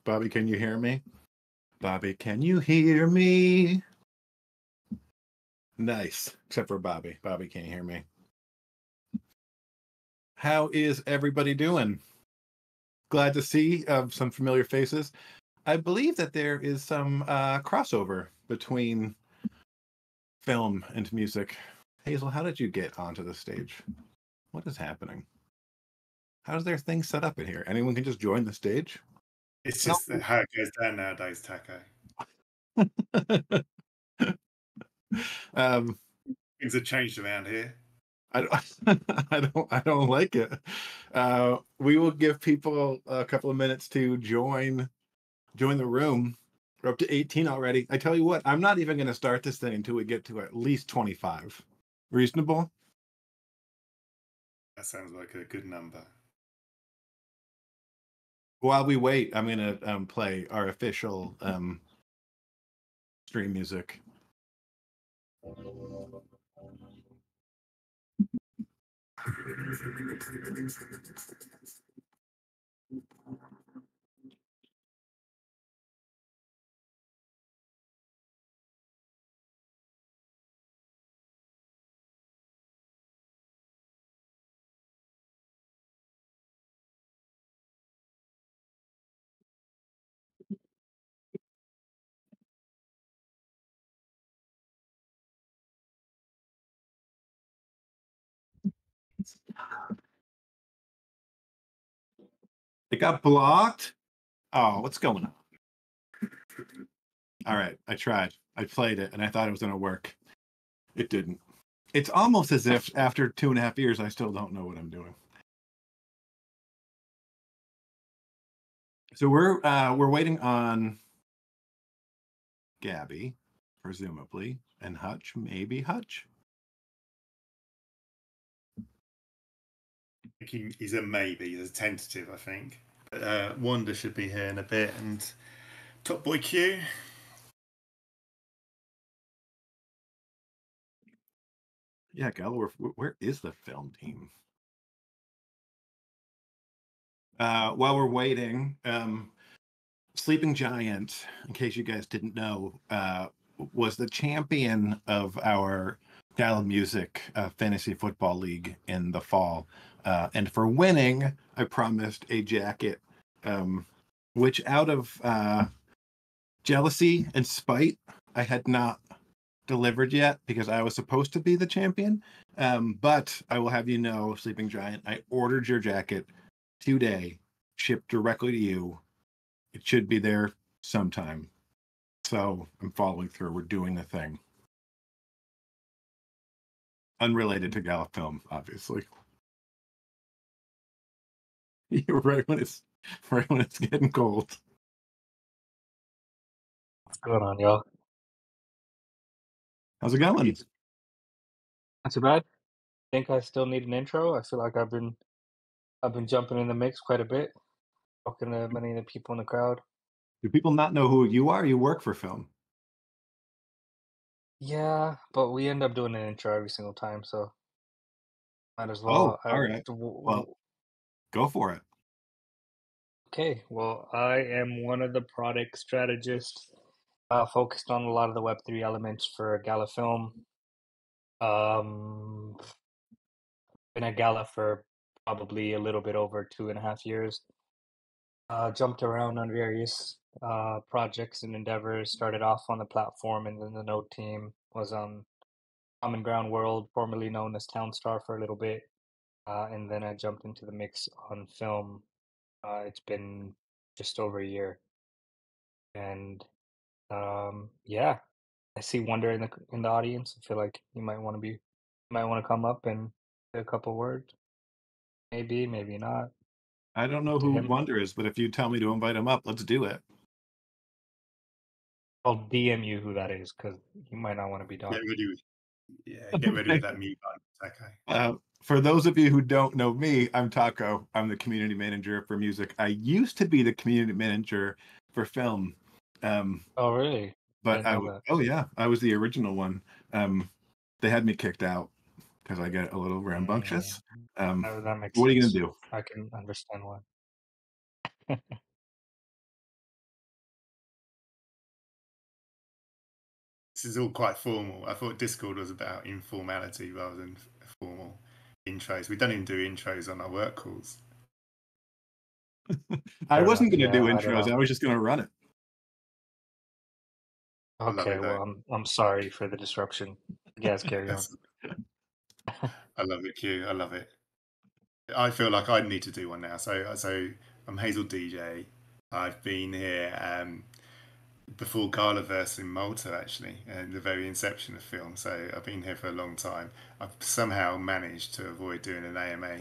Bobby, can you hear me? Bobby, can you hear me? Nice. Except for Bobby. Bobby can't hear me. How is everybody doing? Glad to see some familiar faces. I believe that there is some crossover between film and music. Hazel, how did you get onto the stage? What is happening? How's their thing set up in here? Anyone can just join the stage? It's No. just how it goes down nowadays, Taco. um, Things have changed around here. I don't, I don't like it. We will give people a couple of minutes to join the room. We're up to 18 already. I tell you what, I'm not even going to start this thing until we get to at least 25. Reasonable? That sounds like a good number. While we wait, I'm going to play our official stream music. It got blocked. Oh, what's going on? All right, I tried. I played it, and I thought it was going to work. It didn't. It's almost as if after 2.5 years, I still don't know what I'm doing. So we're waiting on Gabby, presumably, and Hutch, maybe Hutch. He's a maybe, he's a tentative, I think. But Wanda should be here in a bit, and Top Boy Q. Yeah, Gala, where is the film team? While we're waiting, Sleeping Giant, in case you guys didn't know, was the champion of our Gala Music Fantasy Football League in the fall. And for winning, I promised a jacket, which out of jealousy and spite, I had not delivered yet because I was supposed to be the champion. But I will have you know, Sleeping Giant, I ordered your jacket today, shipped directly to you. It should be there sometime. So I'm following through. We're doing the thing. Unrelated to Gala Film, obviously. You're right when it's getting cold. What's going on, y'all? How's it going? Not too bad. Think I still need an intro. I feel like I've been jumping in the mix quite a bit, talking to many of the people in the crowd. Do people not know who you are? You work for film. Yeah, but we end up doing an intro every single time, so might as Oh, well. all right. Well, go for it. Okay, well, I am one of the product strategists, focused on a lot of the Web3 elements for Gala Film. Um, been at Gala for probably a little bit over 2.5 years. Jumped around on various projects and endeavors. Started off on the platform, and then the Node team was on Common Ground World, formerly known as Townstar, for a little bit, and then I jumped into the mix on film. It's been just over a year, and yeah, I see Wonder in the audience. I feel like you might want to come up and say a couple words. Maybe, maybe not. I don't know To who him, Wonder is, but if you tell me to invite him up, let's do it. I'll DM you who that is because you might not want to be Get done. ready with, get ready with that mute button, Taco. For those of you who don't know me, I'm Taco. I'm the community manager for music. I used to be the community manager for film. Oh, really? I But didn't know that. oh yeah, I was the original one. They had me kicked out because I get a little Mm, rambunctious. Um, that makes what are you gonna sense. do? I can understand why. This is all quite formal. I thought Discord was about informality rather than formal intros. We don't even do intros on our work calls. I wasn't going to do I don't intros. know. I was just going to run it. I love Okay, it well, though. I'm sorry for the disruption. You guys carry on. I love it, Q. I love it. I feel like I need to do one now. So I'm Hazel DJ. I've been here before Galaverse in Malta, actually, and the very inception of film. So I've been here for a long time. I've somehow managed to avoid doing an AMA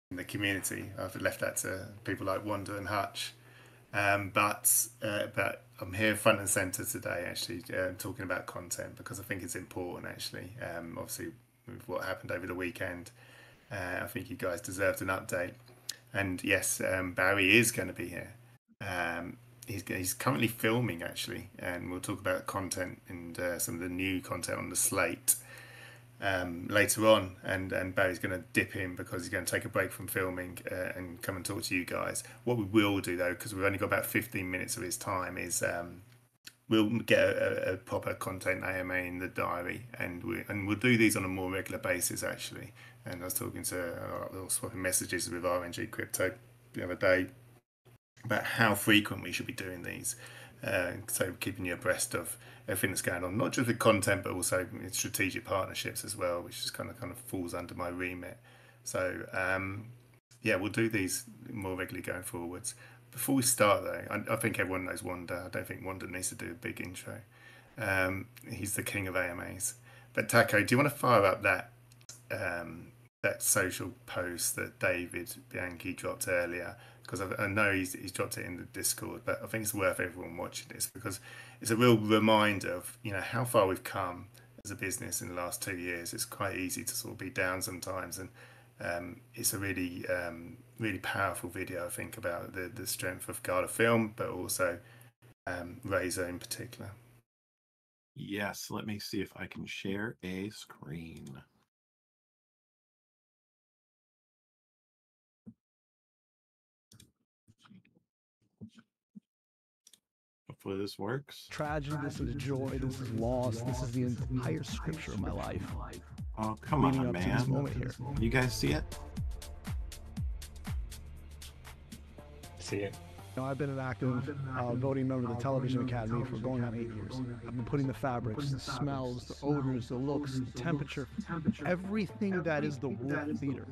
in the community. I've left that to people like Wanda and Hutch. But I'm here front and center today, actually, talking about content because I think it's important. Actually, obviously, with what happened over the weekend, I think you guys deserved an update. And yes, Barry is going to be here. He's currently filming actually, and we'll talk about content and some of the new content on the slate later on. And Barry's going to dip in because he's going to take a break from filming and come and talk to you guys. What we will do though, because we've only got about 15 minutes of his time, is we'll get a proper content AMA in the diary, and we'll do these on a more regular basis actually. And I was talking to swapping messages with RNG Crypto the other day about how frequent we should be doing these. So keeping you abreast of everything that's going on, not just with content, but also in strategic partnerships as well, which is kind of falls under my remit. So yeah, we'll do these more regularly going forwards. Before we start though, I think everyone knows Wanda. I don't think Wanda needs to do a big intro. He's the king of AMAs. But Taco, do you want to fire up that social post that David Bianchi dropped earlier? Because I know he's dropped it in the Discord, but I think it's worth everyone watching this because it's a real reminder of how far we've come as a business in the last 2 years. It's quite easy to sort of be down sometimes, and it's a really really powerful video, I think, about the strength of Gala Film, but also Razor in particular. Yes, let me see if I can share a screen. Hopefully this works. Tragedy, this is joy, this is loss, this is the entire scripture of my life. Oh, come Leading on, up to this man. moment here. You guys see it? See it. I've been an active voting member of the Television Academy for going on 8 years. I've been putting the fabrics, the smells, the odors, the looks, the temperature, everything that is the world of theater,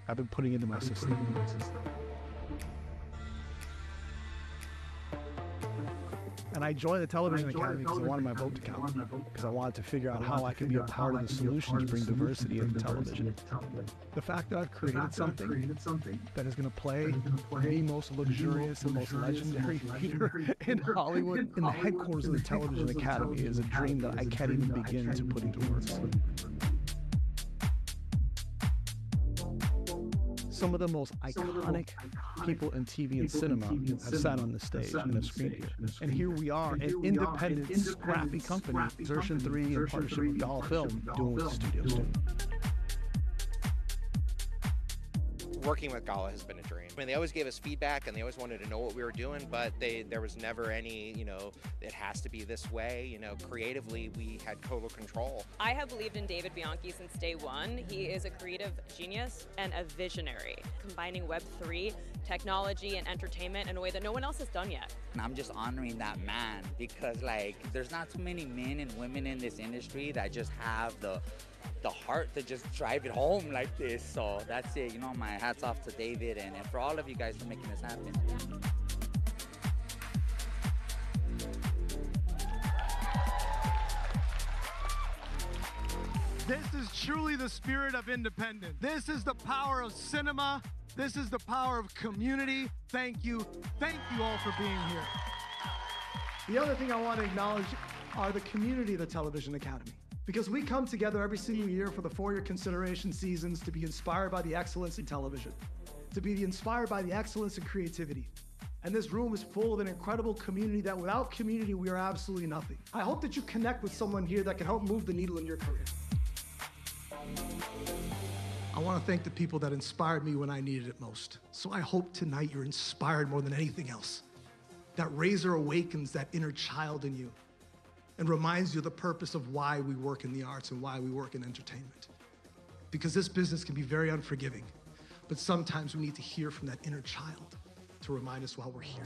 I've been putting into my system. And I joined the Television Academy because I wanted my vote to count, because I wanted to figure out how I could be a part of the solution to bring diversity into television. The fact that I've created something that is going to play the most luxurious and most legendary theater in Hollywood in the headquarters of the Television Academy is a dream that I can't even begin to put into words. Some of the most iconic people in TV and cinema have sat on this stage and have screened here. And here we are, an independent, scrappy company, Xertion 3 in partnership with Gala Film, doing what the studios do. Working with Gala has been a dream. I mean, they always gave us feedback and they always wanted to know what we were doing, but there was never any, it has to be this way. Creatively, we had total control. I have believed in David Bianchi since day one. He is a creative genius and a visionary, combining Web3, technology, and entertainment in a way that no one else has done yet. And I'm just honoring that man because, there's not too many men and women in this industry that just have the heart to just drive it home like this. So that's it. My hat's off to David and for all of you guys for making this happen. This is truly the spirit of independence. This is the power of cinema. This is the power of community. Thank you. Thank you all for being here. The other thing I want to acknowledge are the community of the Television Academy. Because we come together every single year for the 4-year consideration seasons to be inspired by the excellence in television, to be inspired by the excellence in creativity. And this room is full of an incredible community that without community, we are absolutely nothing. I hope that you connect with someone here that can help move the needle in your career. I want to thank the people that inspired me when I needed it most. So I hope tonight you're inspired more than anything else. That Razor awakens that inner child in you. and reminds you of the purpose of why we work in the arts and why we work in entertainment. Because this business can be very unforgiving, but sometimes we need to hear from that inner child to remind us why we're here.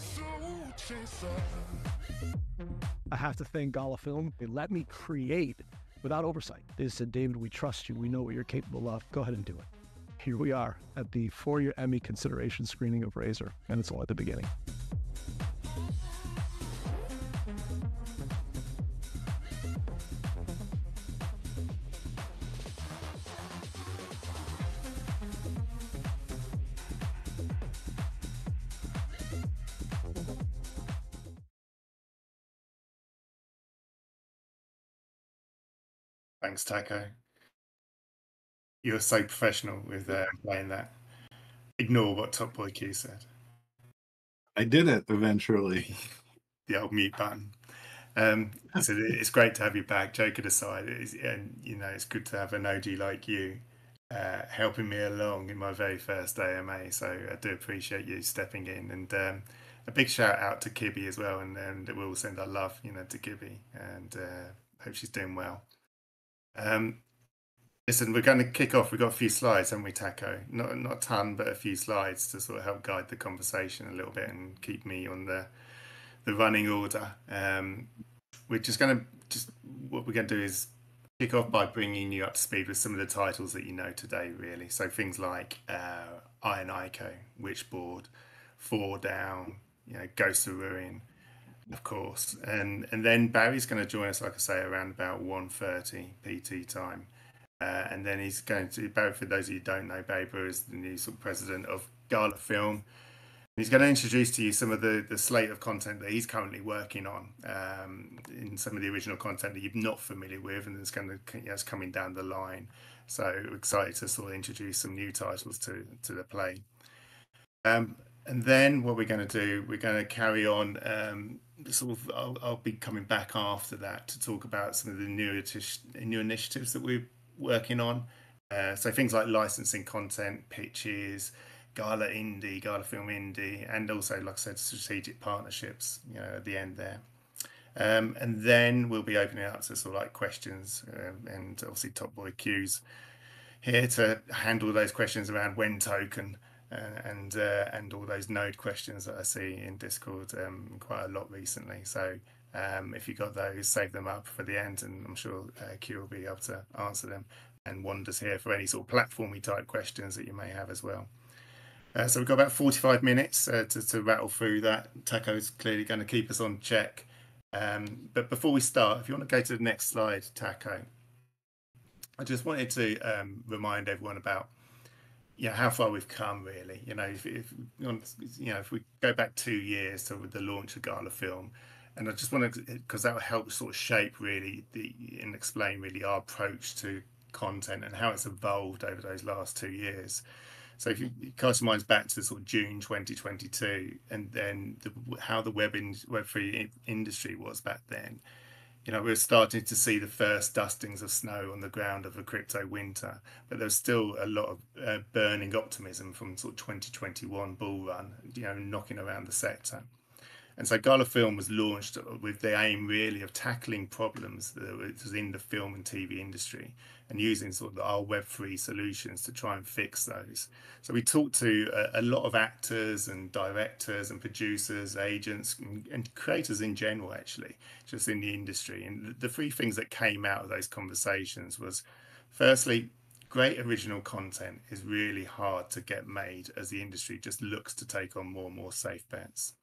I have to thank Gala Film. They let me create without oversight. They said, David, we trust you. We know what you're capable of. Go ahead and do it. Here we are at the 4-year Emmy consideration screening of Razor, and it's all at the beginning. Thanks, Taco. You're so professional with playing that. Ignore what Top Boy Q said. I did it eventually. The old mute button. So it's great to have you back. Joking aside, and you know, it's good to have an OG like you helping me along in my very first AMA. So I do appreciate you stepping in, and a big shout out to Kibby as well. And we'll send our love, you know, to Kibby, and hope she's doing well. Listen, we're going to kick off. We've got a few slides, haven't we, Taco? Not a ton, but a few slides to sort of help guide the conversation a little bit and keep me on the running order. We're just going to what we're going to do is kick off by bringing you up to speed with some of the titles that you know today, really. So things like Iron Ico, Witchboard, Four Down, you know, Ghost of Ruin, of course, and then Barry's going to join us, like I say, around about 1:30 PT time. And then he's going to, Barry, for those of you who don't know, Barry Brewer is the new sort of president of Gala Film. He's going to introduce to you some of the slate of content that he's currently working on, in some of the original content that you're not familiar with, and it's going to, you know, it's coming down the line. So excited to sort of introduce some new titles to the play. And then what we're going to do, we're going to carry on. Sort of, I'll be coming back after that to talk about some of the new initiatives that we're working on. So things like licensing content, pitches, Gala Indie, Gala Film Indie, and also, like I said, strategic partnerships, you know, at the end there. And then we'll be opening up to sort of like questions, and obviously Top Boy Q's here to handle those questions around when token, and all those node questions that I see in Discord quite a lot recently. So if you got those, save them up for the end, and I'm sure Q will be able to answer them. And Wanda's here for any sort of platformy type questions that you may have as well. So we've got about 45 minutes to rattle through that. Taco's clearly going to keep us on check. But before we start, if you want to go to the next slide, Taco, I just wanted to remind everyone about, you know, how far we've come, really. You know, if we go back 2 years to the launch of Gala Film, and I just want to, because that will help sort of shape really and explain really our approach to content and how it's evolved over those last 2 years. So if you cast your minds back to sort of June 2022, and then how the Web3 industry was back then, you know, we were starting to see the first dustings of snow on the ground of a crypto winter, but there's still a lot of burning optimism from sort of 2021 bull run, you know, knocking around the sector. And so Gala Film was launched with the aim really of tackling problems that was in the film and TV industry and using sort of our Web3 solutions to try and fix those. So we talked to a lot of actors and directors and producers, agents and creators in general, actually, just in the industry. And the three things that came out of those conversations was, firstly, great original content is really hard to get made as the industry just looks to take on more and more safe bets.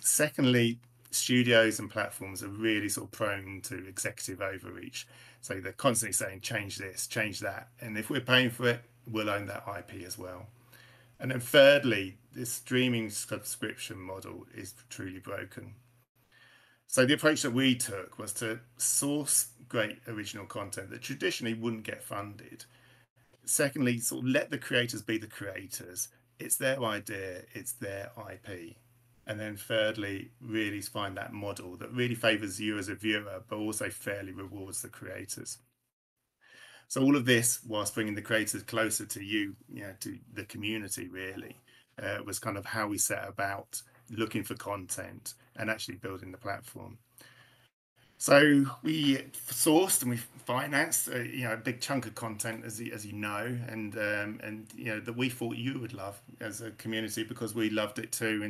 Secondly, studios and platforms are really sort of prone to executive overreach. So they're constantly saying, change this, change that. And if we're paying for it, we'll own that IP as well. And then thirdly, this streaming subscription model is truly broken. So the approach that we took was to source great original content that traditionally wouldn't get funded. Secondly, sort of let the creators be the creators. It's their idea, it's their IP. And then thirdly, really find that model that really favors you as a viewer, but also fairly rewards the creators. So all of this, whilst bringing the creators closer to you, you know, to the community, really, was kind of how we set about looking for content and actually building the platform. So we sourced and we financed, a big chunk of content, as you know, and that we thought you would love as a community because we loved it too,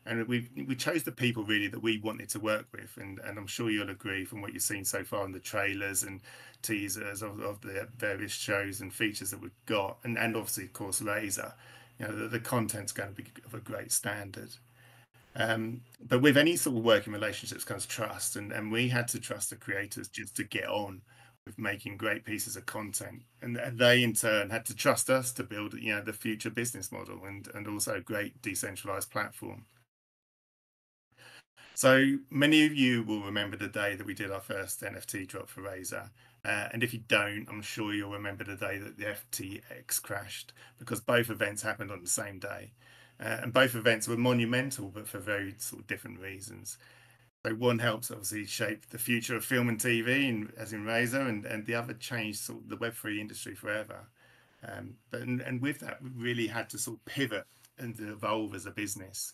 and we chose the people really that we wanted to work with, and I'm sure you'll agree from what you've seen so far in the trailers and teasers of the various shows and features that we've got, and obviously of course Razor, the content's going to be of a great standard. But with any sort of working relationships comes trust, and we had to trust the creators just to get on with making great pieces of content, and they in turn had to trust us to build the future business model and also a great decentralized platform. So many of you will remember the day that we did our first NFT drop for Razor. And if you don't, I'm sure you'll remember the day that the FTX crashed, because both events happened on the same day. And both events were monumental, but for very sort of different reasons. So one helps obviously shape the future of film and TV, as in Razor, and the other changed sort of the Web3 industry forever. And with that, we really had to sort of pivot and evolve as a business.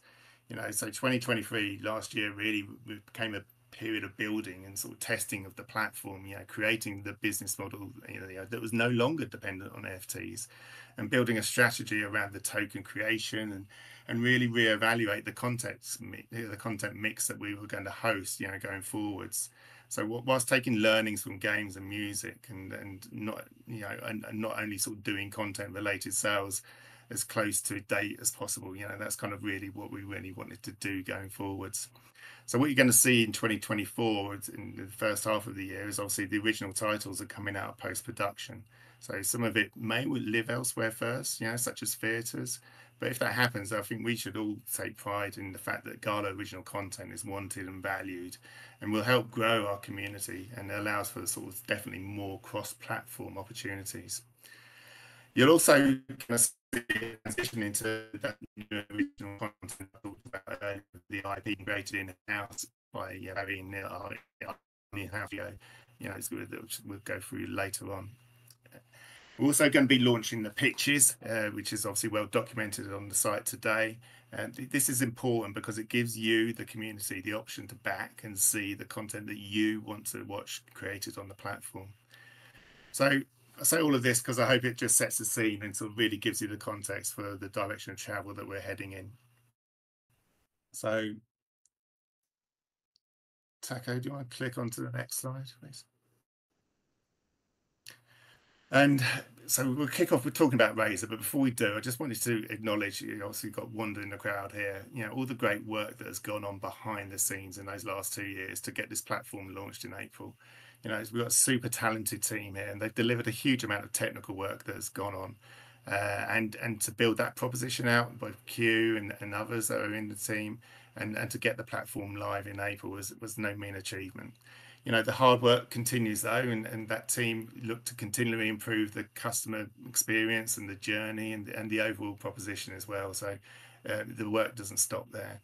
So 2023 last year really became a period of building and sort of testing of the platform, creating the business model that was no longer dependent on NFTs, and building a strategy around the token creation and really reevaluate the content mix that we were going to host, going forwards. So whilst taking learnings from games and music and not only sort of doing content related sales as close to date as possible, that's kind of really what we really wanted to do going forwards. So what you're going to see in 2024 in the first half of the year is obviously the original titles are coming out of post-production. So some of it may live elsewhere first, such as theatres. But if that happens, I think we should all take pride in the fact that Gala original content is wanted and valued, and will help grow our community and allows for sort of definitely more cross-platform opportunities. You'll also kind of see a transition into that original content I talked about earlier, the IP created in-house by Barry and Neil in-house, which we'll go through later on. We're also going to be launching the pitches, which is obviously well documented on the site today. And this is important because it gives you, the community, the option to back and see the content that you want to watch created on the platform. So I say all of this because I hope it just sets the scene and sort of really gives you the context for the direction of travel that we're heading in. So, Taco, do you want to click onto the next slide, please? And so we'll kick off with talking about Razor, but before we do, I just wanted to acknowledge, obviously you've got Wanda in the crowd here, all the great work that has gone on behind the scenes in those last 2 years to get this platform launched in April. We've got a super talented team here, and they've delivered a huge amount of technical work that has gone on. And to build that proposition out by Q and others that are in the team, and to get the platform live in April was no mean achievement. The hard work continues though, and that team look to continually improve the customer experience and the journey and the overall proposition as well. So the work doesn't stop there.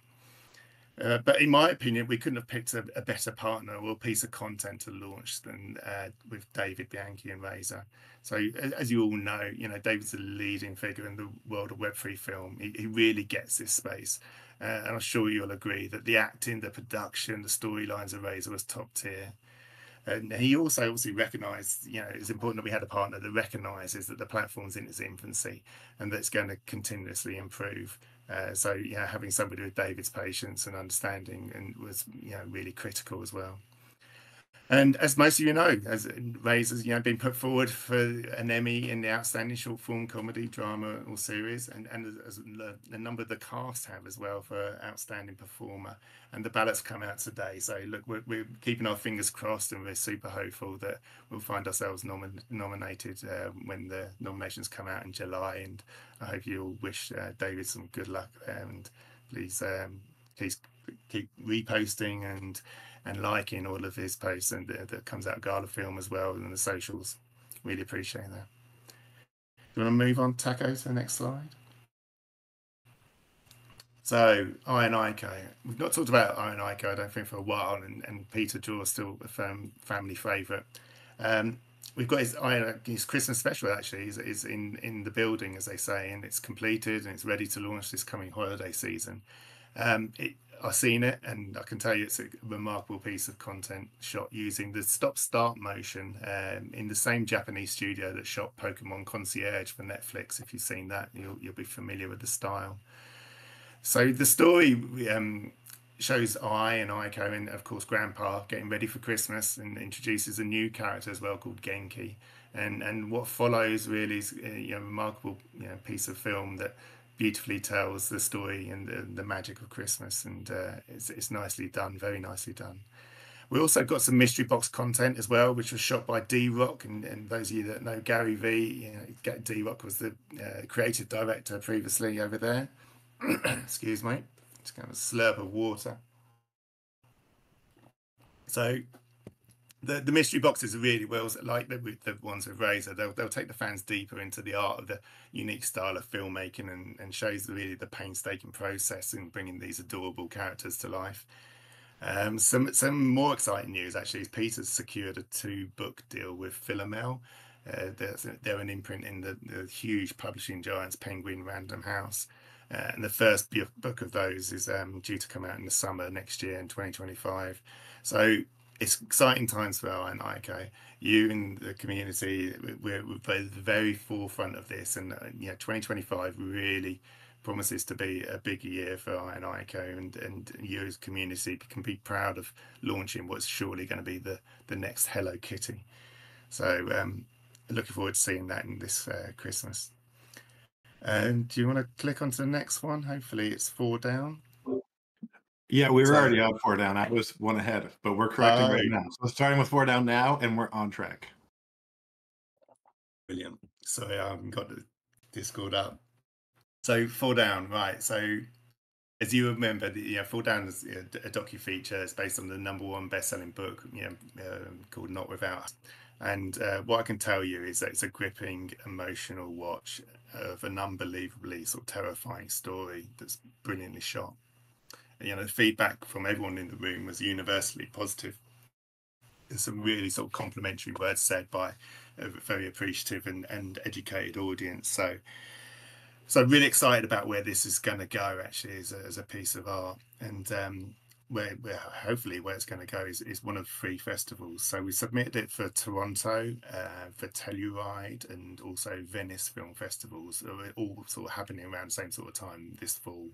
But in my opinion, we couldn't have picked a better partner or a piece of content to launch than with David Bianchi and Razor. So as you all know, David's a leading figure in the world of Web3 film. He really gets this space. And I'm sure you'll agree that the acting, the production, the storylines of Razor was top tier. And he also obviously recognised, it's important that we had a partner that recognises that the platform's in its infancy and that it's going to continuously improve. So having somebody with David's patience and understanding was really critical as well. And as most of you know, as Razor's been put forward for an Emmy in the Outstanding Short Form Comedy, Drama or Series, and as a number of the cast have as well for Outstanding Performer. And the ballots come out today. So look, we're keeping our fingers crossed, and we're super hopeful that we'll find ourselves nominated when the nominations come out in July. And I hope you'll wish David some good luck there, and please keep reposting and liking all of his posts and that comes out Gala Film as well, and the socials. Really appreciate that. Do you want to move on, Taco, to the next slide? So Iron Ico. We've not talked about Iron Ico, I don't think, for a while, and Peter Jaw is still a family favourite. We've got his Christmas special actually is in the building, as they say, and it's completed and it's ready to launch this coming holiday season. I've seen it, and I can tell you it's a remarkable piece of content shot using the stop-start motion in the same Japanese studio that shot Pokemon Concierge for Netflix. If you've seen that, you'll be familiar with the style. So the story shows I and Aiko and, of course, Grandpa getting ready for Christmas, and introduces a new character as well called Genki. And what follows really is a remarkable piece of film that beautifully tells the story and the magic of Christmas, and it's nicely done, very nicely done. We also got some mystery box content as well, which was shot by D-Rock, and those of you that know Gary V, D-Rock was the creative director previously over there. Excuse me, just kind of a slurp of water. So the mystery boxes are really well, like the ones with Razor. They'll take the fans deeper into the art of the unique style of filmmaking, and shows really the painstaking process in bringing these adorable characters to life. Some more exciting news actually is Peter's secured a 2-book deal with Philomel. They're an imprint in the huge publishing giants Penguin Random House. And the first book of those is due to come out in the summer next year in 2025. So it's exciting times for our and Aiko. You and the community, we're at the very forefront of this, and 2025 really promises to be a big year for I and Aiko, and you as a community can be proud of launching what's surely going to be the next Hello Kitty. So looking forward to seeing that in this Christmas. And do you want to click onto the next one? Hopefully it's 4 down. Yeah, we were already on 4 down. I was 1 ahead, but we're correcting right now. So starting with 4 down now, and we're on track. Brilliant. Sorry, I haven't got the Discord up. So 4 down, right. So as you remember, 4 down is a docu-feature. It's based on the #1 best-selling book, called Not Without. And what I can tell you is that it's a gripping, emotional watch of an unbelievably sort of terrifying story that's brilliantly shot. And, the feedback from everyone in the room was universally positive. There's some really sort of complimentary words said by a very appreciative and educated audience. So I'm really excited about where this is going to go, actually, as a piece of art. And where hopefully where it's going to go is one of 3 festivals. So we submitted it for Toronto, for Telluride, and also Venice Film Festivals, all sort of happening around the same sort of time this fall.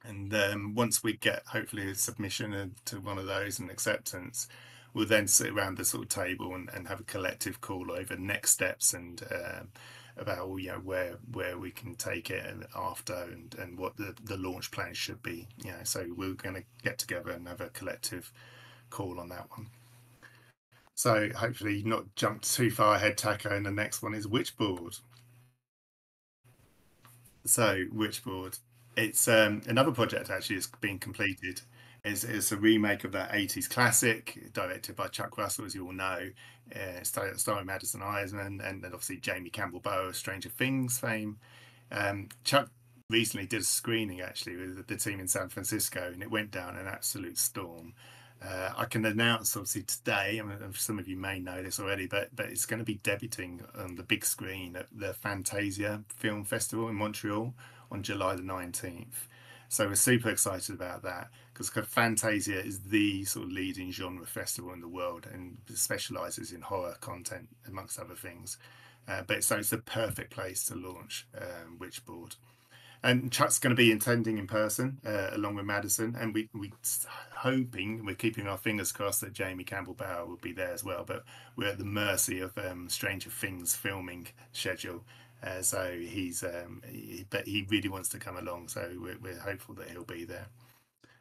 And once we get hopefully a submission to one of those and acceptance, we'll then sit around the sort of table and have a collective call over next steps, and about where we can take it and after, and what the launch plan should be. So we're going to get together and have a collective call on that one. So hopefully not jump too far ahead, Taco. And the next one is Witchboard. So Witchboard, it's another project actually has been completed. It's a remake of that 80s classic, directed by Chuck Russell, as you all know, starring Madison Iseman, and then obviously Jamie Campbell-Bower of Stranger Things fame. Chuck recently did a screening actually with the team in San Francisco, and it went down an absolute storm. I can announce obviously today, some of you may know this already, but it's going to be debuting on the big screen at the Fantasia Film Festival in Montreal on July the 19th. So we're super excited about that, because Fantasia is the sort of leading genre festival in the world, and specializes in horror content amongst other things. But so it's the perfect place to launch Witchboard. And Chuck's going to be attending in person along with Madison, and we're keeping our fingers crossed that Jamie Campbell-Bower will be there as well. But we're at the mercy of Stranger Things filming schedule. So but he really wants to come along, so we're hopeful that he'll be there.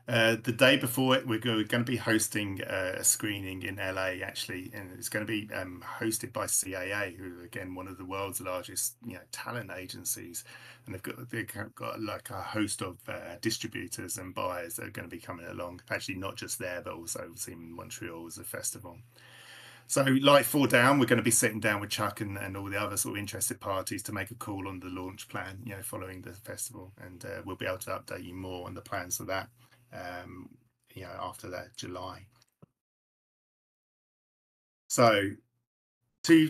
The day before it, we're going to be hosting a screening in LA, actually, and it's going to be hosted by CAA, who are, again, one of the world's largest talent agencies, and they've got like a host of distributors and buyers that are going to be coming along. Actually, not just there, but also in Montreal as a festival. So like 4 down, we're going to be sitting down with Chuck and all the other sort of interested parties to make a call on the launch plan, following the festival, and we'll be able to update you more on the plans for that, after that July. So two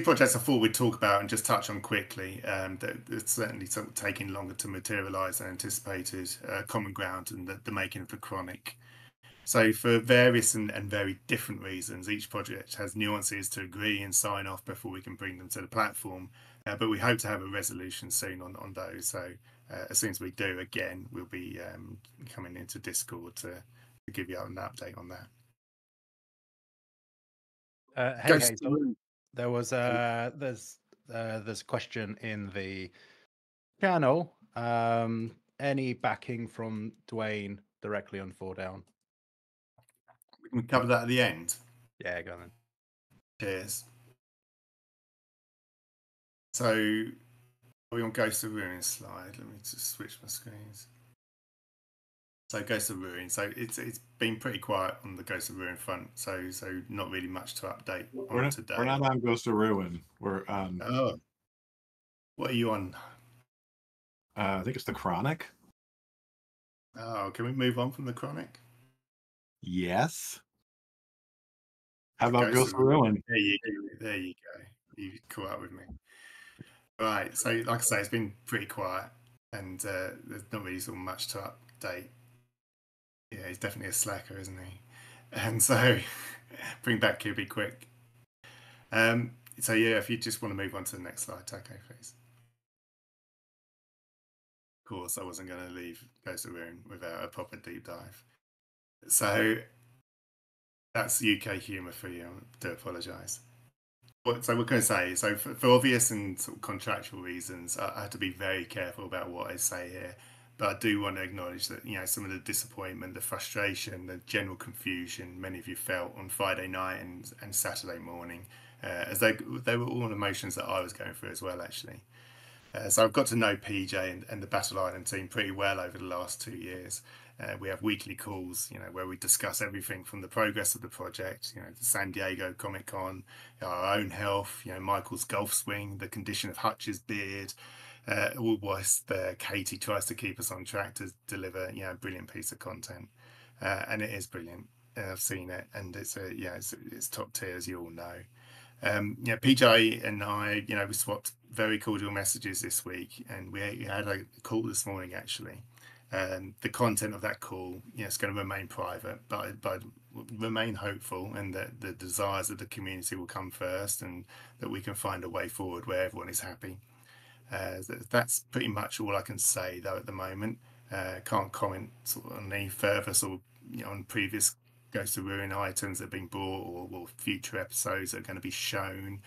projects I thought we'd talk about and just touch on quickly. That it's certainly sort of taking longer to materialise than anticipated. Common Ground and the making of the Chronic. So for various and very different reasons, each project has nuances to agree and sign off before we can bring them to the platform. But we hope to have a resolution soon on those. So as soon as we do, again, we'll be coming into Discord to give you an update on that. Hey, so there was there's a question in the channel. Any backing from Dwayne directly on 4 Down? We can cover that at the end. Yeah, go on then. Cheers. So are we on Ghost of Ruin slide? Let me just switch my screens. So Ghost of Ruin. So it's been pretty quiet on the Ghost of Ruin front. So not really much to update on today. We're not on Ghost of Ruin. We're on. Oh, what are you on? I think it's the Chronic. Oh, can we move on from the Chronic? Yes. How about Ghost of Ruin? There you go. You caught up with me. Right. So like I say, it's been pretty quiet, and there's not really so much to update. Yeah, he's definitely a slacker, isn't he? And so bring back Kirby quick. So yeah, if you just want to move on to the next slide, Taco, please. Of course, I wasn't going to leave Ghost of Ruin without a proper deep dive. So that's UK humour for you. I do apologise. So we're going to say, so for obvious and sort of contractual reasons, I have to be very careful about what I say here. But I do want to acknowledge that, you know, some of the disappointment, the frustration, the general confusion many of you felt on Friday night and Saturday morning, as they were all emotions that I was going through as well, actually. So I've got to know PJ and the Battle Island team pretty well over the last 2 years. We have weekly calls, you know, where we discuss everything from the progress of the project, you know, the San Diego Comic Con, our own health, you know, Michael's golf swing, the condition of Hutch's beard, all whilst Katie tries to keep us on track to deliver, you know, a brilliant piece of content. And it is brilliant. I've seen it, and it's top tier, as you all know. You know, PJ and I, you know, we swapped very cordial messages this week, and we had a call this morning actually. The content of that call, you know, it's going to remain private, but remain hopeful, and that the desires of the community will come first, and that we can find a way forward where everyone is happy. That's pretty much all I can say though at the moment. Can't comment sort of on any further sort of, you know, on previous Ghost of Ruin items that have been brought or future episodes that are going to be shown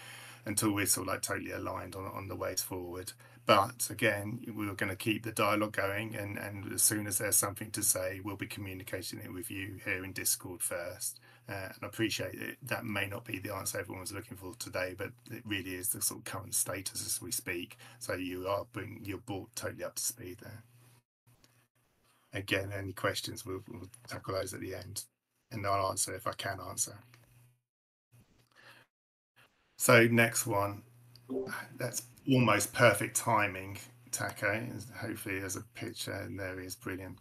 until we're sort of like totally aligned on the ways forward. But again, we're going to keep the dialogue going, and as soon as there's something to say, we'll be communicating it with you here in Discord first. And I appreciate it. That may not be the answer everyone's looking for today, but it really is the sort of current status as we speak. So you're brought totally up to speed there. Again, any questions, we'll tackle those at the end, and I'll answer if I can answer. So next one, that's almost perfect timing, Taco. Hopefully there's a picture, and there he is, brilliant.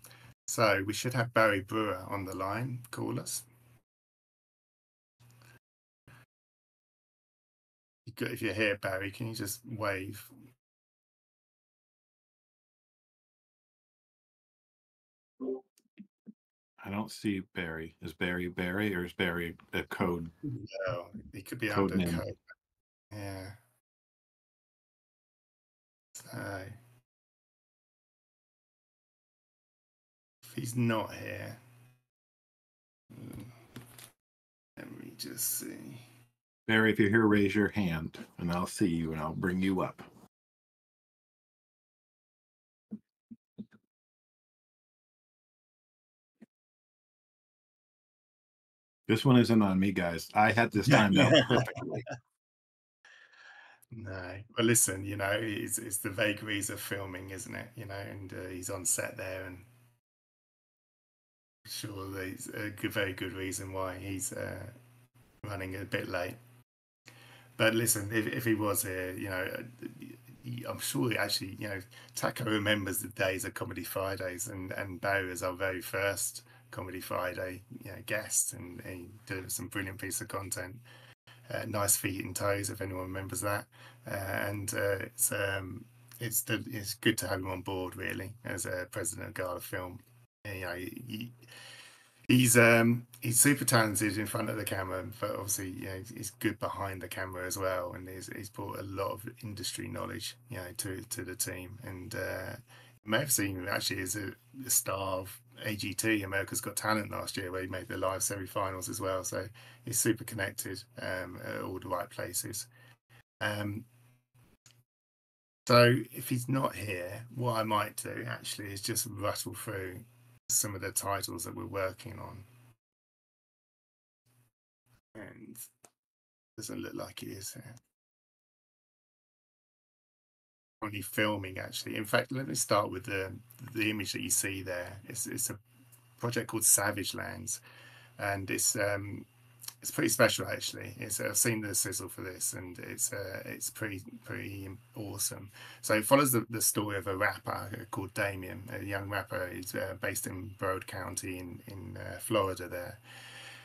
So we should have Barry Brewer on the line, call us. If you're here, Barry, can you just wave? I don't see Barry. Is Barry Barry, or is Barry a code? No, he could be code under name. code. Yeah. So if he's not here, let me just see. Barry, if you're here, raise your hand, and I'll see you, and I'll bring you up. This one isn't on me, guys. I had this timed out perfectly. No, well, listen, you know, it's the vagaries of filming, isn't it? You know, and he's on set there, and sure, there's a very good reason why he's running a bit late. But listen, if he was here, you know, I'm sure actually, you know, Taco remembers the days of Comedy Fridays, and Barry was our very first Comedy Friday, you know, guest, and he did some brilliant piece of content. Nice Feet and Toes, if anyone remembers that. And it's good to have him on board, really, as a president of Gala Film. You know, he's super talented in front of the camera, but obviously, you know, he's good behind the camera as well, and he's brought a lot of industry knowledge, you know, to the team. And you may have seen him actually as a star of AGT, America's Got Talent, last year, where he made the live semi-finals as well. So he's super connected at all the right places. So if he's not here, what I might do actually is just rattle through some of the titles that we're working on. And doesn't look like he is here. Only filming, actually. In fact, let me start with the image that you see there. It's a project called Savage Lands, and it's pretty special, actually. I've seen the sizzle for this, and it's pretty awesome. So it follows the story of a rapper called Damien, a young rapper. He's based in Broward County in Florida there.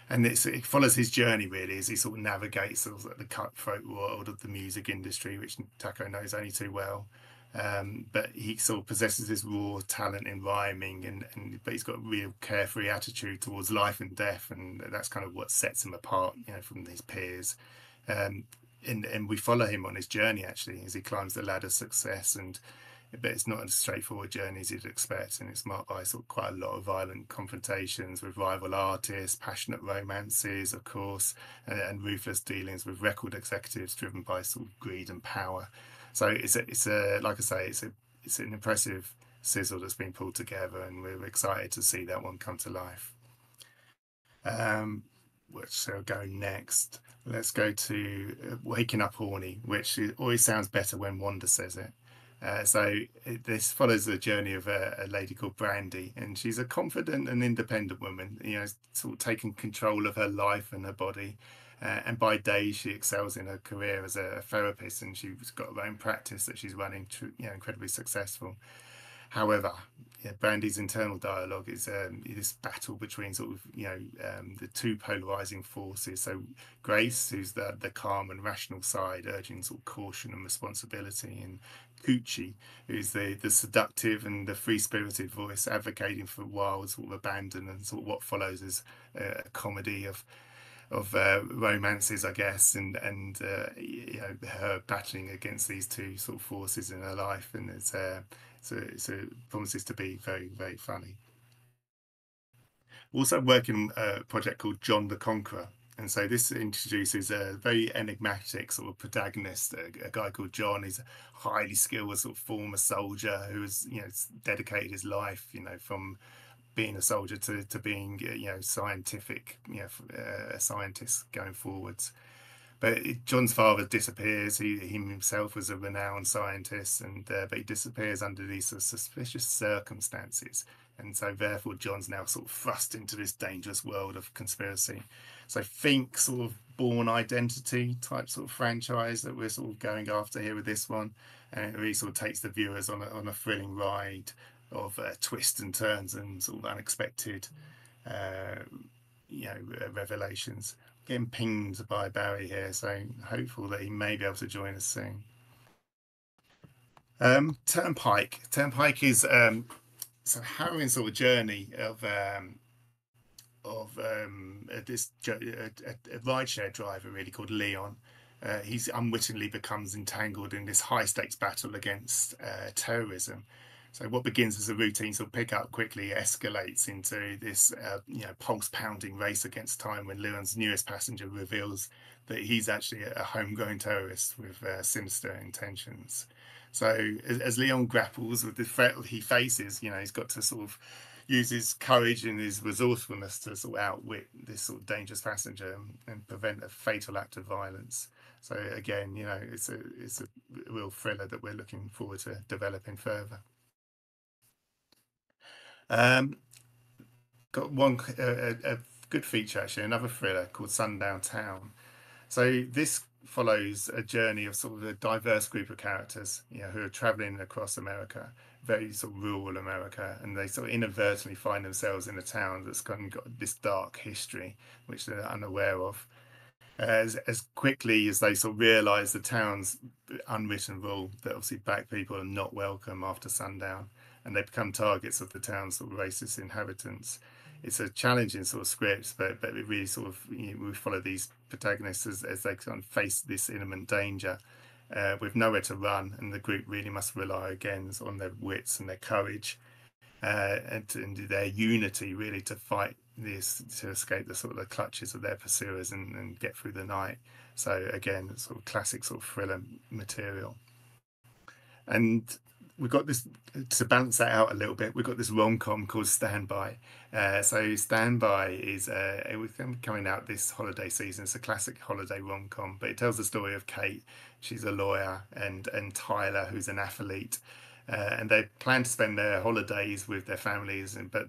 And it follows his journey, really, as he sort of navigates sort of the cutthroat world of the music industry, which Taco knows only too well. But he sort of possesses this raw talent in rhyming, but he's got a real carefree attitude towards life and death, and that's kind of what sets him apart, you know, from his peers. And we follow him on his journey, actually, as he climbs the ladder of success. But it's not as straightforward journey as you'd expect, and it's marked by sort of quite a lot of violent confrontations with rival artists, passionate romances, of course, and ruthless dealings with record executives driven by sort of greed and power. So it's a like I say, it's an impressive sizzle that's been pulled together, and we're excited to see that one come to life. Which will go next. Let's go to Waking Up Horny, which always sounds better when Wanda says it. This follows the journey of a lady called Brandy, and she's a confident and independent woman, you know, sort of taking control of her life and her body. And by day, she excels in her career as a therapist, and she's got her own practice that she's running, you know, incredibly successful. However, yeah, Brandy's internal dialogue is this battle between sort of, you know, the two polarizing forces. So Grace, who's the calm and rational side, urging sort of caution and responsibility, and Coochie, who's the seductive and the free-spirited voice, advocating for wild sort of abandon, and sort of what follows is a comedy of romances, I guess, and you know, her battling against these two sort of forces in her life, and it promises to be very, very funny. Also working on a project called John the Conqueror, and so this introduces a very enigmatic sort of protagonist, a guy called John. He's a highly skilled sort of former soldier who has, you know, dedicated his life, you know, from being a soldier to being, you know, scientific, you know, a scientist going forwards. But John's father disappears. He himself was a renowned scientist, but he disappears under these sort of suspicious circumstances. And so therefore John's now sort of thrust into this dangerous world of conspiracy. So think sort of Bourne Identity type sort of franchise that we're sort of going after here with this one. And it really sort of takes the viewers on a thrilling ride of twists and turns and sort of unexpected you know, revelations. Getting pinged by Barry here, so hopeful that he may be able to join us soon. Turnpike is it's a harrowing sort of journey of this a rideshare driver, really, called Leon. He's unwittingly becomes entangled in this high stakes battle against terrorism. So what begins as a routine sort of pickup quickly escalates into this, you know, pulse-pounding race against time, when Leon's newest passenger reveals that he's actually a homegrown terrorist with sinister intentions. So as Leon grapples with the threat he faces, you know, he's got to sort of use his courage and his resourcefulness to sort of outwit this sort of dangerous passenger and prevent a fatal act of violence. So again, you know, it's a real thriller that we're looking forward to developing further. Got one a good feature, actually, another thriller called Sundown Town. So this follows a journey of sort of a diverse group of characters, you know, who are traveling across America, very sort of rural America, and they sort of inadvertently find themselves in a town that's got this dark history which they're unaware of. as quickly as they sort of realise the town's unwritten rule that obviously black people are not welcome after sundown, and they become targets of the town's sort of racist inhabitants. It's a challenging sort of script, but it really sort of, you know, we follow these protagonists as they kind of face this imminent danger with nowhere to run, and the group really must rely again on their wits and their courage and their unity really to fight this, to escape the sort of the clutches of their pursuers and get through the night. So again, sort of classic sort of thriller material. And we've got this, to balance that out a little bit, we've got this rom-com called Standby. So Standby is coming out this holiday season. It's a classic holiday rom-com, but it tells the story of Kate, she's a lawyer, and Tyler, who's an athlete. And they plan to spend their holidays with their families, but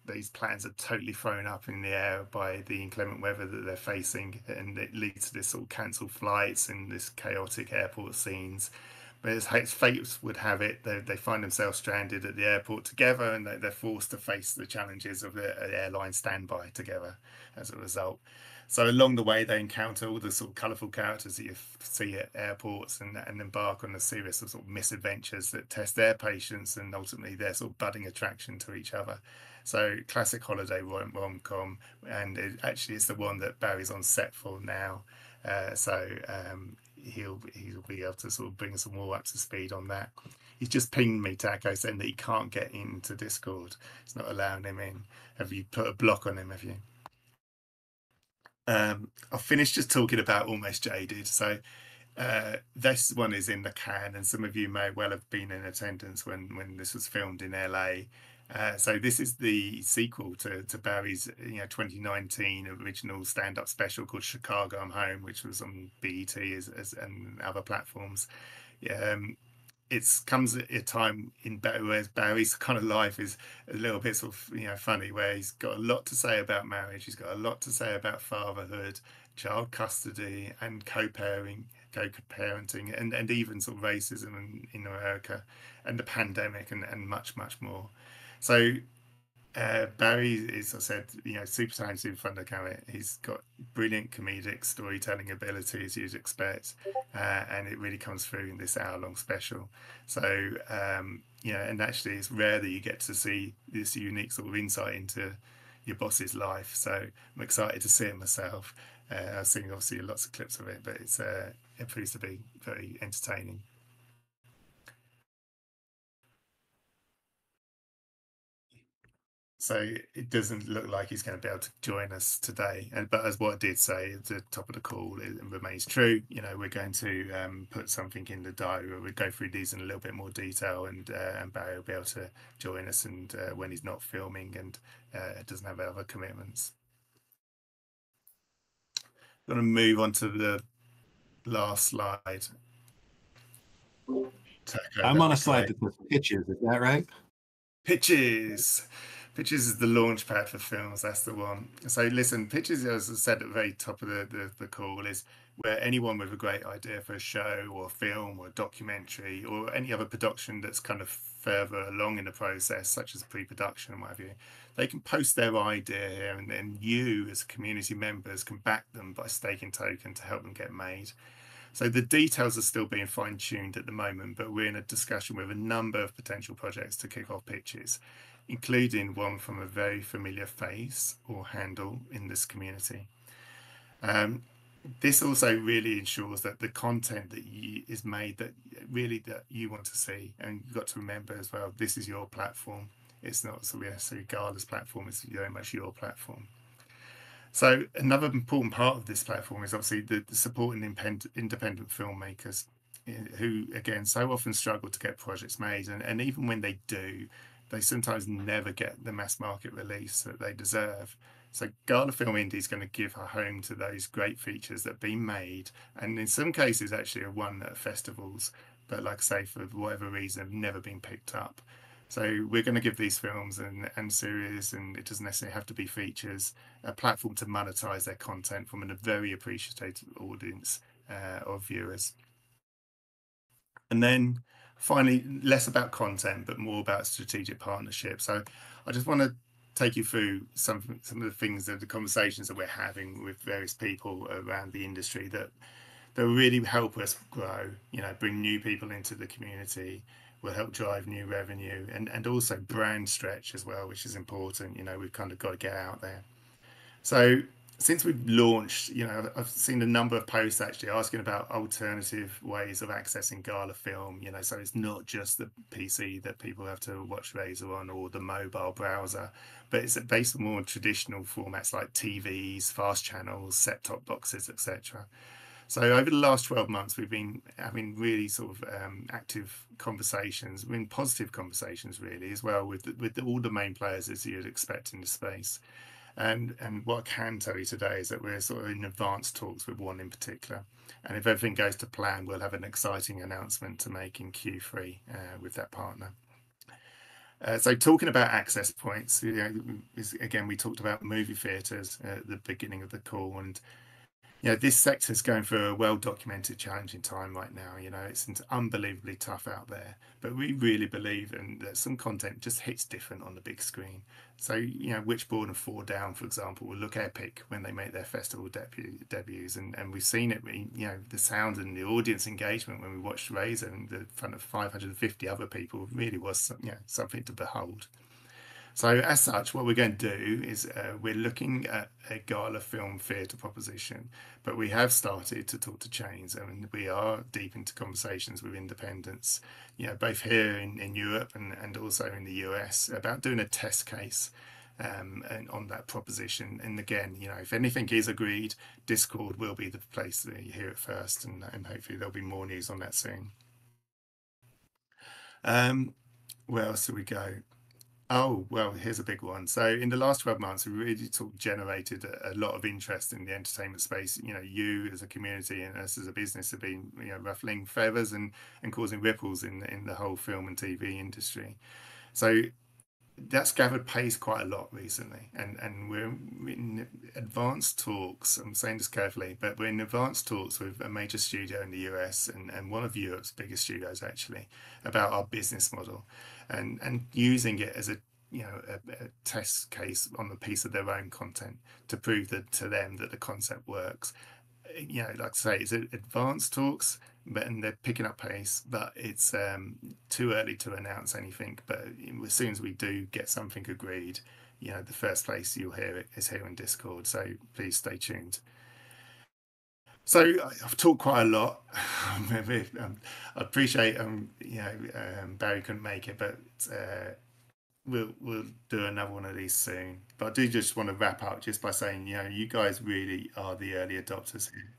these plans are totally thrown up in the air by the inclement weather that they're facing, and it leads to this sort of cancelled flights and this chaotic airport scenes. But as fate would have it, they find themselves stranded at the airport together, and they're forced to face the challenges of the airline standby together as a result. So along the way, they encounter all the sort of colourful characters that you see at airports, and embark on a series of sort of misadventures that test their patience and ultimately their sort of budding attraction to each other. So classic holiday rom-com, and actually it's the one that Barry's on set for now. He'll be able to sort of bring us all up to speed on that. He's just pinged me, Taco, saying that he can't get into Discord. It's not allowing him in. Have you put a block on him, have you? I'll finish just talking about Almost Jaded. So this one is in the can, and some of you may well have been in attendance when this was filmed in LA. So this is the sequel to Barry's 2019 original stand-up special called Chicago I'm Home, which was on BET and other platforms. It comes at a time in Barry's kind of life is a little bit sort of funny, where he's got a lot to say about marriage, he's got a lot to say about fatherhood, child custody, and co-parenting, and even sort of racism in America, and the pandemic, and much more. So Barry is, as I said, super talented in front of the camera. He's got brilliant comedic storytelling ability, as you'd expect, and it really comes through in this hour-long special. So and actually it's rare that you get to see this unique sort of insight into your boss's life. So I'm excited to see it myself. I've seen obviously lots of clips of it, but it proves to be very entertaining. So it doesn't look like he's going to be able to join us today. But as what I did say at the top of the call, it remains true. We're going to put something in the diary where we go through these in a little bit more detail, and Barry will be able to join us, and when he's not filming and doesn't have other commitments. I'm going to move on to the last slide. I'm on a slide that says pitches. Is that right? Pitches. Pitches is the launch pad for films. That's the one. So listen, Pitches, as I said at the very top of the call, is where anyone with a great idea for a show or a film or a documentary or any other production that's kind of further along in the process, such as pre-production and what have you, they can post their idea here, and then you as community members can back them by staking token to help them get made. So the details are still being fine-tuned at the moment, but we're in a discussion with a number of potential projects to kick off Pitches, including one from a very familiar face or handle in this community. This also really ensures that the content that is made that you want to see, and you've got to remember as well, this is your platform. It's not so Gala's platform, it's very much your platform. So another important part of this platform is obviously the supporting independent filmmakers who, again, so often struggle to get projects made. And even when they do, they sometimes never get the mass market release that they deserve. So Gala Film Indie is going to give a home to those great features that have been made, and in some cases actually are won at festivals, but like I say, for whatever reason, have never been picked up. So we're going to give these films and series, and it doesn't necessarily have to be features, a platform to monetize their content from a very appreciated audience of viewers. And then finally, less about content, but more about strategic partnerships. So I just want to take you through some of the things, that the conversations that we're having with various people around the industry that really help us grow, bring new people into the community, will help drive new revenue, and also brand stretch as well, which is important. We've kind of got to get out there. So since we've launched, I've seen a number of posts actually asking about alternative ways of accessing Gala Film, so it's not just the PC that people have to watch Razor on, or the mobile browser, but it's based on more traditional formats like TVs, fast channels, set-top boxes, etc. So over the last 12 months, we've been having really sort of active conversations, positive conversations really, as well, with all the main players, as you'd expect in the space. And what I can tell you today is that we're sort of in advanced talks with one in particular. And if everything goes to plan, we'll have an exciting announcement to make in Q3 with that partner. So talking about access points, again, we talked about movie theatres at the beginning of the call, and this sector is going through a well-documented, challenging time right now. It's unbelievably tough out there, but we really believe that some content just hits different on the big screen. So, Witchboard and Four Down, for example, will look epic when they make their festival debuts, and we've seen it. The sound and the audience engagement when we watched Razor in the front of 550 other people really was, something to behold. So as such, what we're going to do is we're looking at a Gala Film theatre proposition, but we have started to talk to chains, and we are deep into conversations with independents, both here in Europe and also in the US, about doing a test case and on that proposition. And again, if anything is agreed, Discord will be the place that you hear it first, and hopefully there'll be more news on that soon. Where else do we go? Oh, well, here's a big one. So in the last 12 months, we really generated a lot of interest in the entertainment space. You as a community and us as a business have been, ruffling feathers and causing ripples in the whole film and TV industry. So that's gathered pace quite a lot recently, and we're in advanced talks. I'm saying this carefully, but we're in advanced talks with a major studio in the US and one of Europe's biggest studios actually, about our business model, and using it as a test case on a piece of their own content to prove to them that the concept works. Like I say, it's advanced talks, and they're picking up pace, but it's too early to announce anything. But as soon as we do get something agreed, the first place you'll hear it is here in Discord. So please stay tuned. So I've talked quite a lot. I appreciate Barry couldn't make it, but we'll do another one of these soon. But I do just want to wrap up just by saying, you guys really are the early adopters here.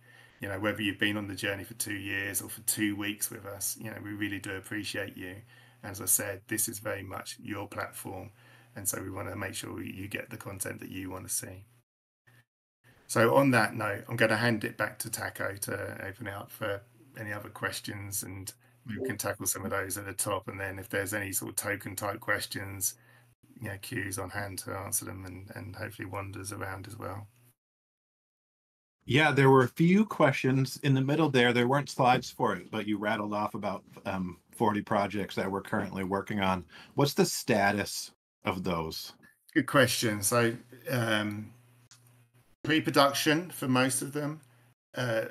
Whether you've been on the journey for 2 years or for 2 weeks with us, we really do appreciate you. As I said, this is very much your platform, and so we want to make sure you get the content that you want to see. So on that note, I'm going to hand it back to Taco to open it up for any other questions, and we can tackle some of those at the top. And then if there's any sort of token type questions, Q's on hand to answer them, and hopefully wanders around as well. Yeah, there were a few questions in the middle there. There weren't slides for it, but you rattled off about 40 projects that we're currently working on. What's the status of those? Good question. So pre-production for most of them.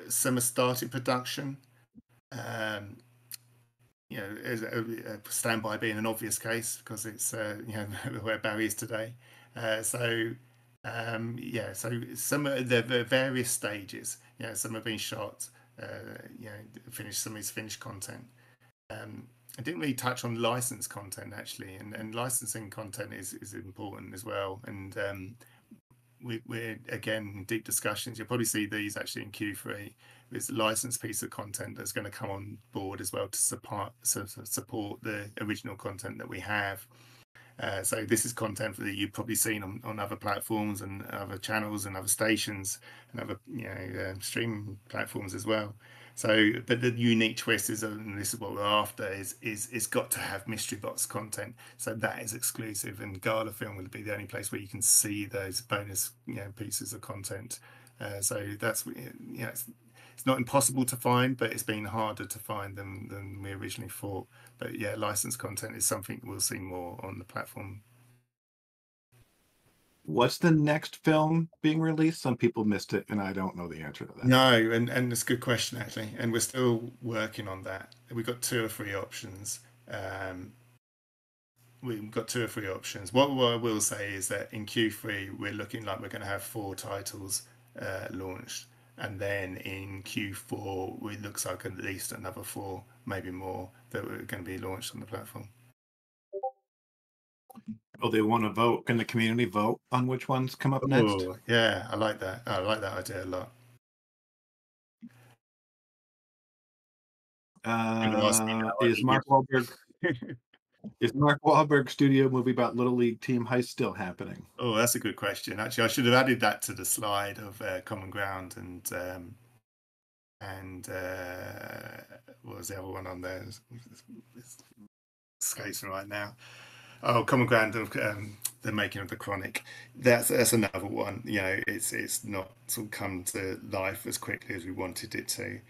Some have started production. Standby being an obvious case because it's where Barry is today. So some of the various stages. Some have been shot. Finished. Some is finished content. I didn't really touch on licensed content actually, and licensing content is important as well. And we're again in deep discussions. You'll probably see these actually in Q3. There's a licensed piece of content that's going to come on board as well to support the original content that we have. So this is content that you've probably seen on other platforms and other channels and other stations and other streaming platforms as well. So, but the unique twist is, and this is what we're after, is it's got to have mystery box content. So that is exclusive, and Gala Film will be the only place where you can see those bonus pieces of content. So that's it's not impossible to find, but it's been harder to find than we originally thought. But yeah, licensed content is something we'll see more on the platform. What's the next film being released? Some people missed it, and I don't know the answer to that. No, and it's a good question actually, and we're still working on that. We've got 2 or 3 options. We've got 2 or 3 options. What I will say is that in Q3 we're looking like we're going to have 4 titles launched, and then in Q4 it looks like at least another 4, maybe more, that are going to be launched on the platform. Oh, they want to vote. Can the community vote on which ones come up next? Oh, yeah, I like that. I like that idea a lot. Is Mark Wahlberg's studio movie about Little League team heist still happening? Oh, that's a good question. Actually, I should have added that to the slide of Common Ground and what was the other one on there? It's escapes me right now. Oh, Common Ground of the making of the Chronic. That's another one. You know, it's not sort of come to life as quickly as we wanted it to,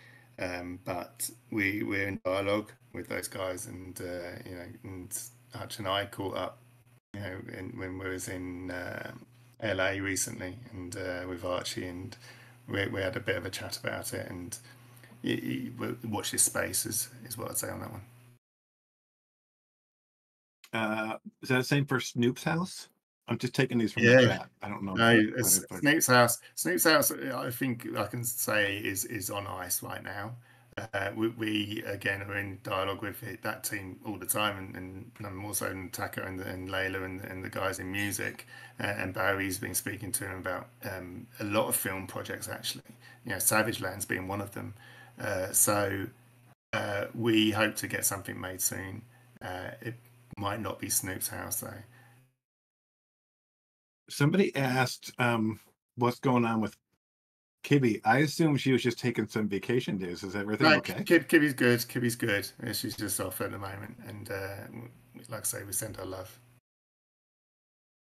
but we're in dialogue with those guys, and you know, and Hutch and I caught up, you know, when we was in LA recently, and with Archie, and we had a bit of a chat about it, and watch this space is what I'd say on that one. Is that the same for Snoop's house? I'm just taking these from the chat. I don't know. No, Snoop's house. Snoop's house, I think I can say is on ice right now. We again are in dialogue with that team all the time, and I'm also in Taka and Layla and the guys in music, and Barry's been speaking to him about a lot of film projects actually. You know, Savage Land's being one of them. So we hope to get something made soon. It might not be Snoop's house though. Somebody asked what's going on with Kibby. I assume she was just taking some vacation days. Is everything okay? Kibby's good. Kibby's good. She's just off at the moment, and like I say, we send her love.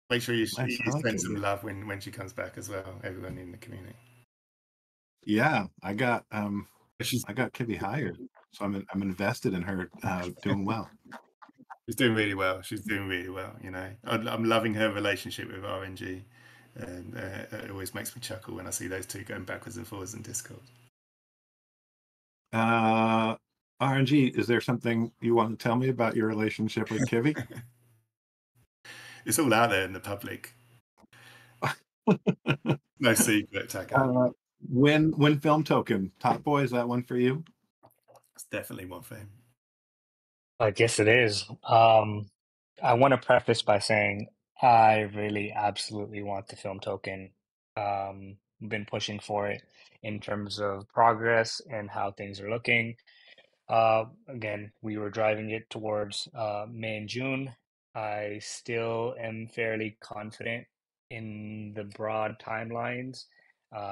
Make sure you send some love when she comes back as well. Everyone in the community. Yeah, I got Kibby hired, so I'm invested in her doing well. She's doing really well. She's doing really well. You know, I'm loving her relationship with RNG, and it always makes me chuckle when I see those two going backwards and forwards in Discord. RNG, is there something you want to tell me about your relationship with Kibby? It's all out there in the public. No secret, Taka. When Film Token, Top Boy, is that one for you? It's definitely one for him. I guess it is. I want to preface by saying I really absolutely want the film token. Been pushing for it in terms of progress and how things are looking. Again, we were driving it towards May and June. I still am fairly confident in the broad timelines.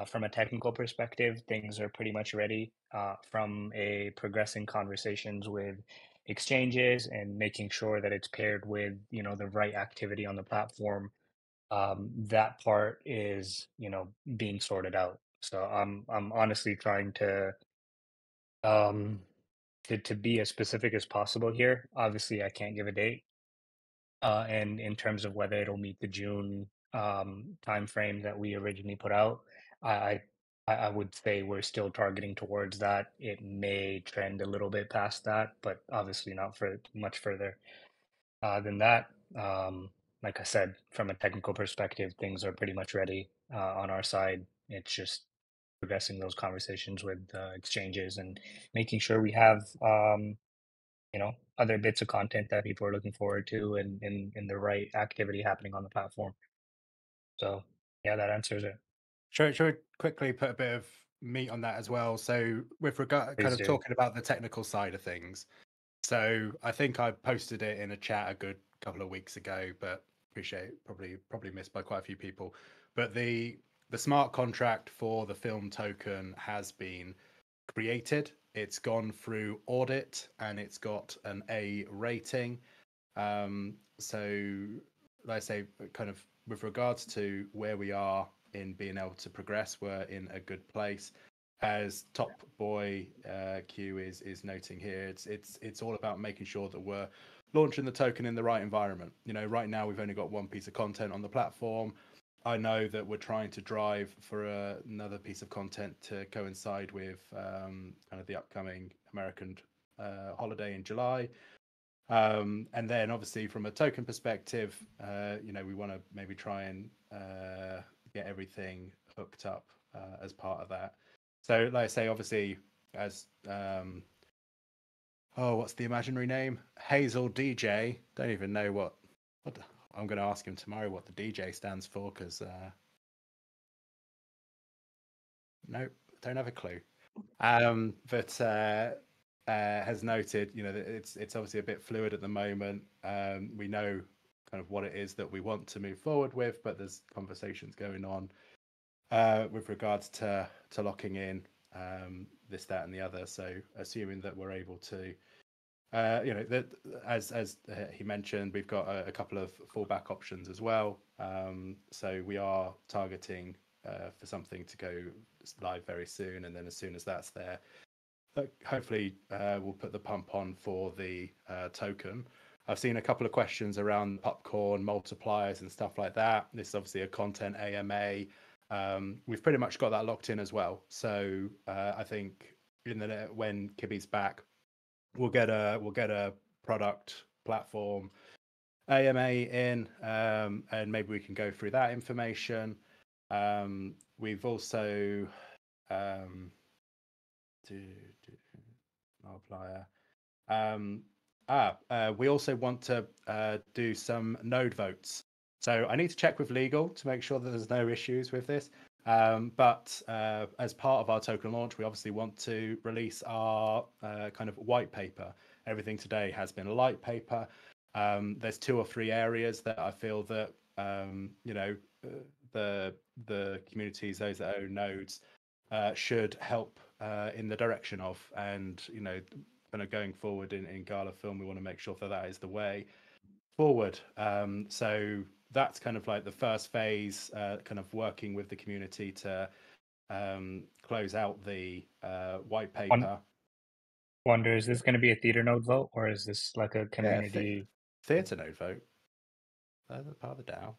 From a technical perspective, things are pretty much ready. From a progressing conversations with exchanges and making sure that it's paired with, you know, the right activity on the platform. That part is, you know, being sorted out. So I'm honestly trying um to be as specific as possible here. Obviously, I can't give a date. And in terms of whether it'll meet the June time frame that we originally put out, I I would say we're still targeting towards that. It may trend a little bit past that, but obviously not for much further than that. Like I said, from a technical perspective, things are pretty much ready on our side. It's just progressing those conversations with exchanges and making sure we have you know, other bits of content that people are looking forward to and the right activity happening on the platform. So yeah, that answers it. Should we quickly put a bit of meat on that as well? So with regard Please kind of do. talking about the technical side of things. So I think I posted it in a chat a good couple of weeks ago, but appreciate probably missed by quite a few people. But the smart contract for the film token has been created. It's gone through audit and it's got an A rating. So, like I say, kind of with regards to where we are in being able to progress, we're in a good place. As Top Boy Q is noting here, it's all about making sure that we're launching the token in the right environment. You know, right now we've only got one piece of content on the platform. I know that we're trying to drive for another piece of content to coincide with kind of the upcoming American holiday in July. And then obviously from a token perspective, we want to maybe try and get everything hooked up as part of that. So like I say, obviously as what's the imaginary name? Hazel DJ. Don't even know what I'm going to ask him tomorrow what the DJ stands for, because nope, don't have a clue. But has noted, that it's obviously a bit fluid at the moment. We know kind of what it is that we want to move forward with, but there's conversations going on with regards to locking in this, that, and the other. So assuming that we're able to, that as he mentioned, we've got a couple of fallback options as well. So we are targeting for something to go live very soon, and then as soon as that's there, hopefully we'll put the pump on for the token. I've seen a couple of questions around popcorn multipliers and stuff like that. This is obviously a content AMA. We've pretty much got that locked in as well. So I think when Kibby's back, we'll get a product platform AMA in, and maybe we can go through that information. We've also multiplier. We also want to do some node votes. So I need to check with legal to make sure that there's no issues with this. But as part of our token launch, we obviously want to release our kind of white paper. Everything today has been a light paper. There's 2 or 3 areas that I feel that the communities, those that own nodes, should help in the direction of, and kind of going forward in Gala Film, we want to make sure that is the way forward. So that's kind of like the first phase, kind of working with the community to close out the white paper. Wonder, is this going to be a theater node vote, or is this like a community theater node vote? That's part of the DAO.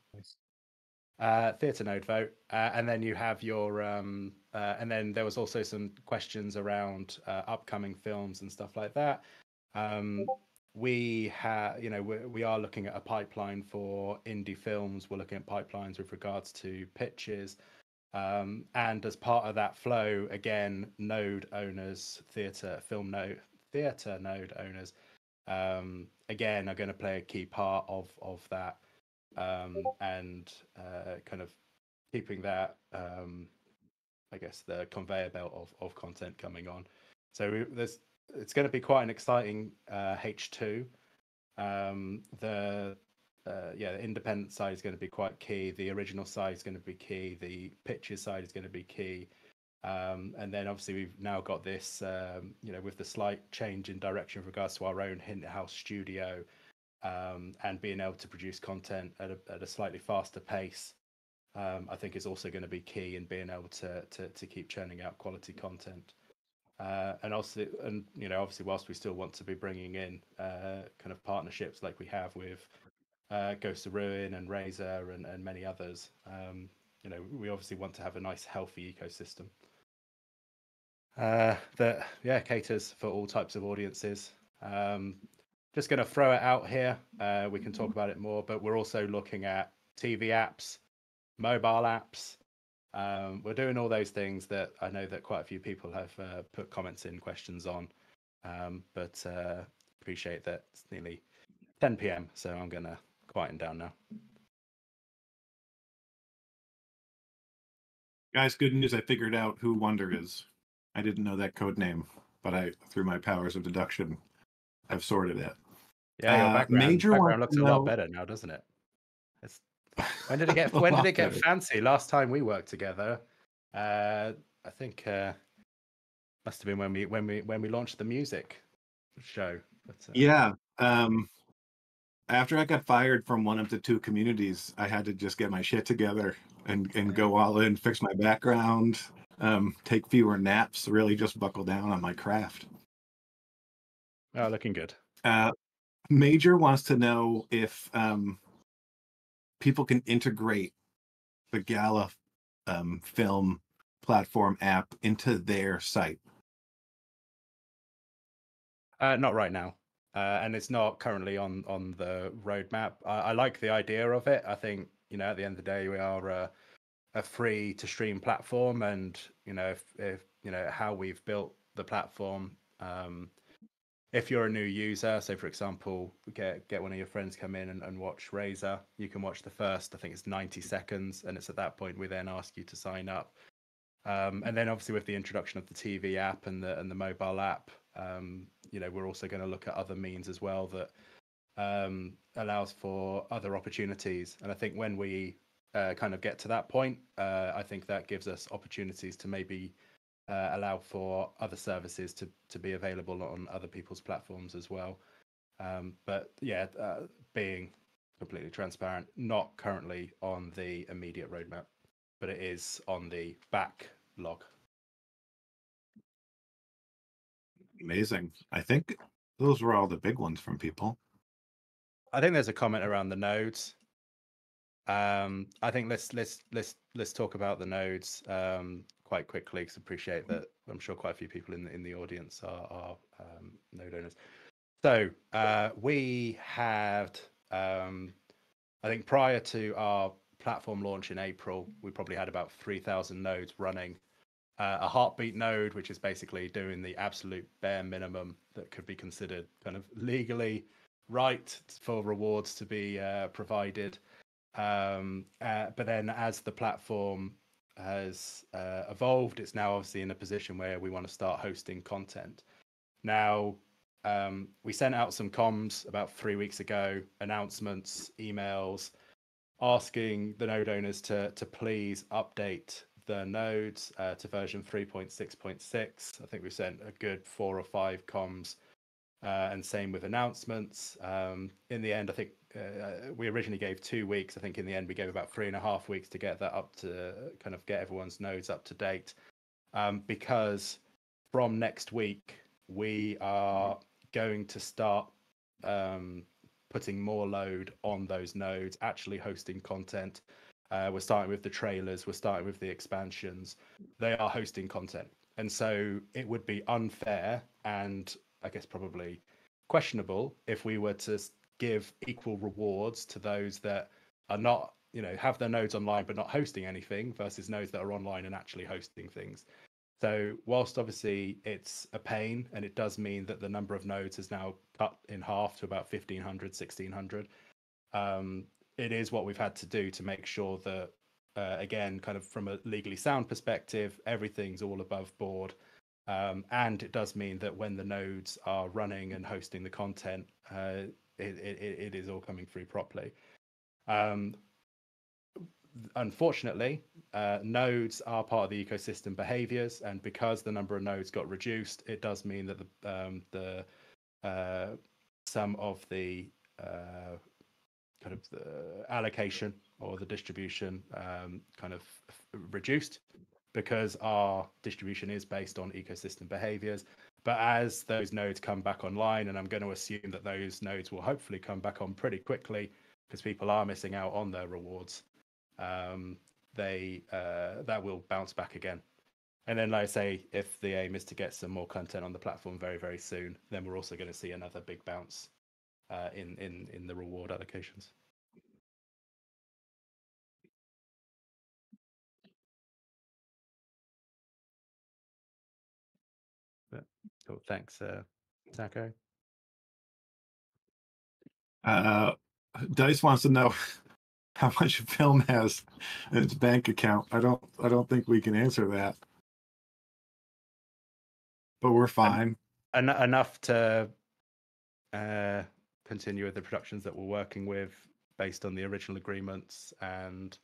Theatre node vote, and then you have your and then there was also some questions around upcoming films and stuff like that. We are looking at a pipeline for indie films. We're looking at pipelines with regards to pitches, and as part of that flow, again, node owners, theatre node owners, again, are going to play a key part of that. And kind of keeping that, I guess, the conveyor belt of content coming on. So it's going to be quite an exciting H2. The independent side is going to be quite key. The original side is going to be key. The pictures side is going to be key. And then obviously we've now got this, with the slight change in direction with regards to our own in-house studio. And being able to produce content at a slightly faster pace, I think is also going to be key in being able to keep churning out quality content. And also, obviously, whilst we still want to be bringing in kind of partnerships like we have with Ghost of Ruin and Razor and many others, we obviously want to have a nice, healthy ecosystem that caters for all types of audiences. Just going to throw it out here. We can talk about it more, but we're also looking at TV apps, mobile apps. We're doing all those things that I know that quite a few people have put comments in, questions on. But appreciate that it's nearly 10 p.m, so I'm going to quieten down now. Guys, good news. I figured out who Wonder is. I didn't know that code name, but through my powers of deduction, I've sorted it. Yeah, your background looks a lot better now, doesn't it? When did it get fancy? Last time we worked together, I think must have been when we launched the music show. But, after I got fired from one of the 2 communities, I had to just get my shit together and go all in, fix my background, take fewer naps, really just buckle down on my craft. Oh, looking good. Major wants to know if people can integrate the Gala Film platform app into their site? Not right now, and it's not currently on the roadmap. I like the idea of it. I think, at the end of the day, we are a free to stream platform, and if how we've built the platform. If you're a new user, so for example, get one of your friends come in and watch Razor, you can watch the first, I think it's 90 seconds, and it's at that point we then ask you to sign up. And then obviously with the introduction of the TV app and the mobile app, we're also going to look at other means as well that allows for other opportunities. And I think when we kind of get to that point, I think that gives us opportunities to maybe allow for other services to be available on other people's platforms as well. But yeah, being completely transparent, not currently on the immediate roadmap, but it is on the backlog. Amazing. I think those were all the big ones from people. I think there's a comment around the nodes. I think let's talk about the nodes quite quickly, because I appreciate that I'm sure quite a few people in the audience are node owners. So we had, I think prior to our platform launch in April, we probably had about 3,000 nodes running. A heartbeat node, which is basically doing the absolute bare minimum that could be considered kind of legally right for rewards to be provided. But then as the platform has evolved, it's now obviously in a position where we want to start hosting content. Now, we sent out some comms about 3 weeks ago, announcements, emails, asking the node owners to please update the nodes to version 3.6.6. I think we sent a good 4 or 5 comms, and same with announcements. In the end, I think we originally gave 2 weeks. I think in the end we gave about 3.5 weeks to get that up to kind of get everyone's nodes up to date, because from next week we are going to start putting more load on those nodes, actually hosting content. We're starting with the trailers, we're starting with the expansions. They are hosting content. And so it would be unfair and I guess probably questionable if we were to give equal rewards to those that are not, have their nodes online but not hosting anything versus nodes that are online and actually hosting things. So whilst obviously it's a pain and it does mean that the number of nodes is now cut in half to about 1,500, 1,600, it is what we've had to do to make sure that, again, kind of from a legally sound perspective, everything's all above board. And it does mean that when the nodes are running and hosting the content, it is all coming through properly. Unfortunately, nodes are part of the ecosystem behaviors, and because the number of nodes got reduced, it does mean that the some of the kind of the allocation or the distribution kind of reduced, because our distribution is based on ecosystem behaviors. But as those nodes come back online, and I'm going to assume that those nodes will hopefully come back on pretty quickly because people are missing out on their rewards, that will bounce back again. And then, like I say, if the aim is to get some more content on the platform very, very soon, then we're also going to see another big bounce in the reward allocations. But, cool, thanks, Taco. Dice wants to know how much film has in its bank account. I don't think we can answer that, but we're fine. Enough to continue with the productions that we're working with based on the original agreements and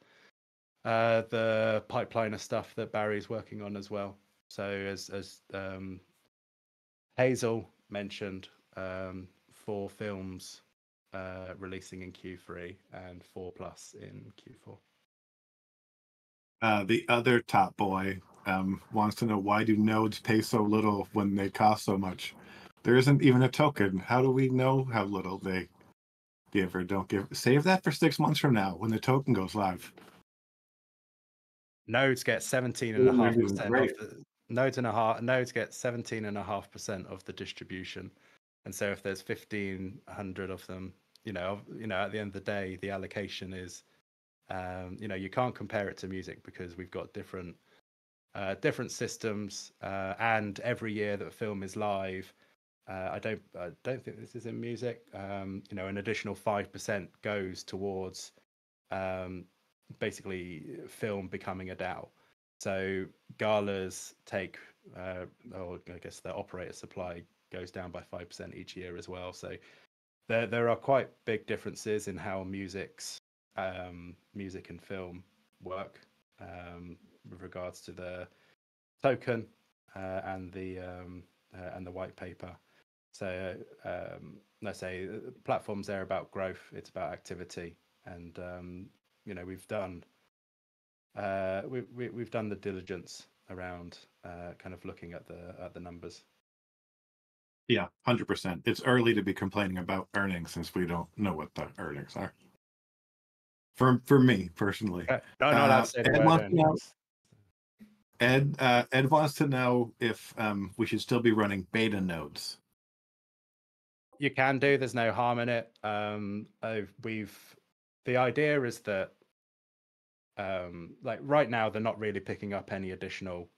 the pipeline of stuff that Barry's working on as well. So as Hazel mentioned, 4 films releasing in Q3 and 4+ in Q4. The other top boy wants to know, why do nodes pay so little when they cost so much? There isn't even a token. How do we know how little they give or don't give? Save that for 6 months from now when the token goes live. nodes get 17.5% of the nodes get 17.5% of the distribution. And so if there's 1,500 of them, you know, at the end of the day, the allocation is, you know, you can't compare it to music because we've got different systems, and every year that film is live, I don't think this is in music. You know, an additional 5% goes towards basically film becoming a DAO. So galas take, or I guess the operator supply goes down by 5% each year as well. So there are quite big differences in how music and film work, with regards to the token and the white paper. So let's say platforms there about growth, it's about activity, and you know, we've done the diligence around kind of looking at the numbers. Yeah, 100%. It's early to be complaining about earnings since we don't know what the earnings are. For me personally. No, not allowed to say the word earnings. Ed wants to know if we should still be running beta nodes. You can do. There's no harm in it. The idea is that like right now they're not really picking up any additional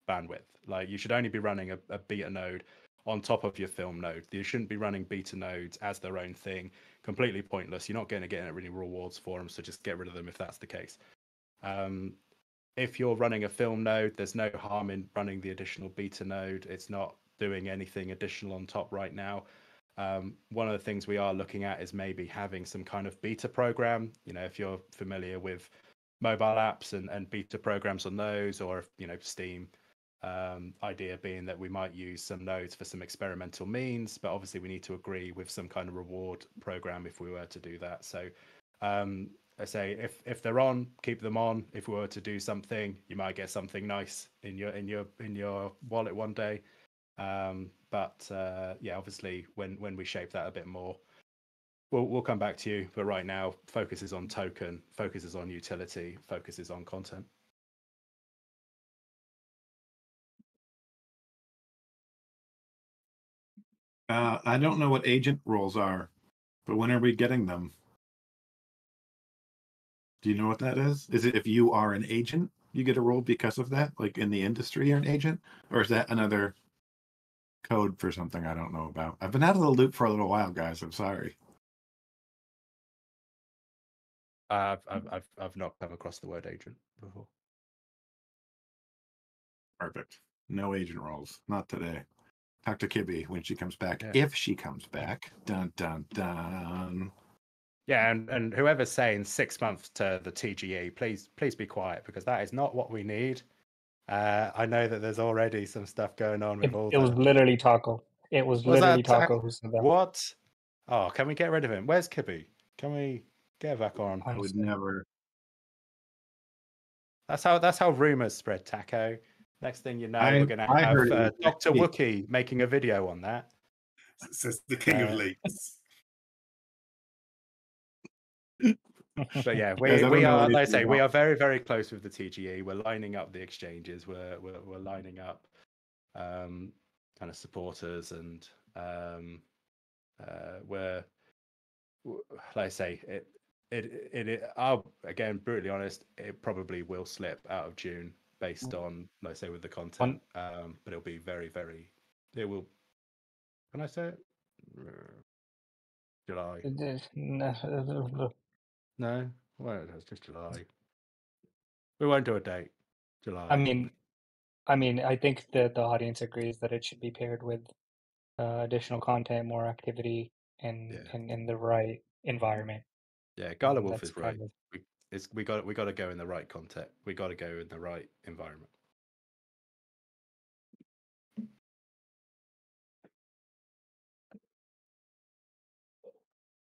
bandwidth. Like you should only be running a beta node on top of your film node. You shouldn't be running beta nodes as their own thing. Completely pointless. You're not going to get any rewards for them, so just get rid of them if that's the case. If you're running a film node, there's no harm in running the additional beta node. It's not doing anything additional on top right now. One of the things we are looking at is maybe having some kind of beta program. You know, if you're familiar with mobile apps and beta programs on those, or you know, Steam, idea being that we might use some nodes for some experimental means, but obviously we need to agree with some kind of reward program if we were to do that. So I say if they're on, keep them on. If we were to do something, you might get something nice in your wallet one day. But yeah, obviously when we shape that a bit more, we'll come back to you. But right now, focus is on token, focus is on utility, focus is on content. I don't know what agent roles are, but when are we getting them? Do you know what that is? Is it if you are an agent, you get a role because of that? Like in the industry, you're an agent? Or is that another code for something I don't know about? I've been out of the loop for a little while, guys. I'm sorry. I've not come across the word agent before. Perfect. No agent roles. Not today. Talk to Kibby when she comes back. Yeah. If she comes back. Dun dun dun. Yeah, and whoever's saying 6 months to the TGE, please be quiet, because that is not what we need. I know that there's already some stuff going on with all. It was literally Taco. It was literally Taco who said that. What? Oh, can we get rid of him? Where's Kibby? Can we get back on? I would never. That's how rumors spread, Taco. Next thing you know, we're going to have Dr. Wookie making a video on that. Says the king of leaks. But yeah, we are. Like I say, we are very, very close with the TGE. We're lining up the exchanges. We're lining up kind of supporters, and we're, like I say, I'll again brutally honest, it probably will slip out of June based on, like I say, with the content. But it'll be very, very. It will. Can I say it? July. No, well, it's just July. We won't do a date. July. I mean, I think that the audience agrees that it should be paired with additional content, more activity, and in the right environment. Yeah, Gala Wolf is right. We got to go in the right content. We got to go in the right environment.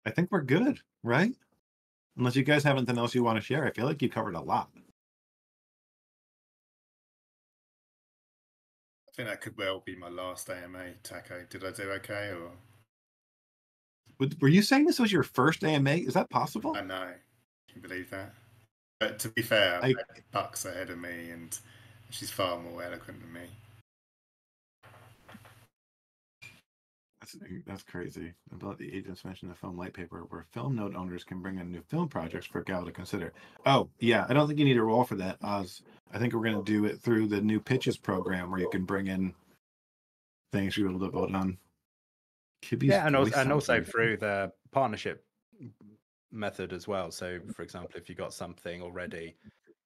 I think we're good, right? Unless you guys have anything else you want to share. I feel like you covered a lot. I think that could well be my last AMA, Taco. Did I do okay, or? Were you saying this was your first AMA? Is that possible? I know. Can you believe that? But to be fair, I- Buck's ahead of me, and she's far more eloquent than me. That's crazy. About the agents mentioned the film light paper, where film note owners can bring in new film projects for Gal to consider. Oh yeah, I don't think you need a role for that, Oz. I think we're going to do it through the new pitches program, where you can bring in things you're able to vote on. Kibby's Yeah, and voice also, sounds amazing. through the partnership method as well. So, for example, if you got something already,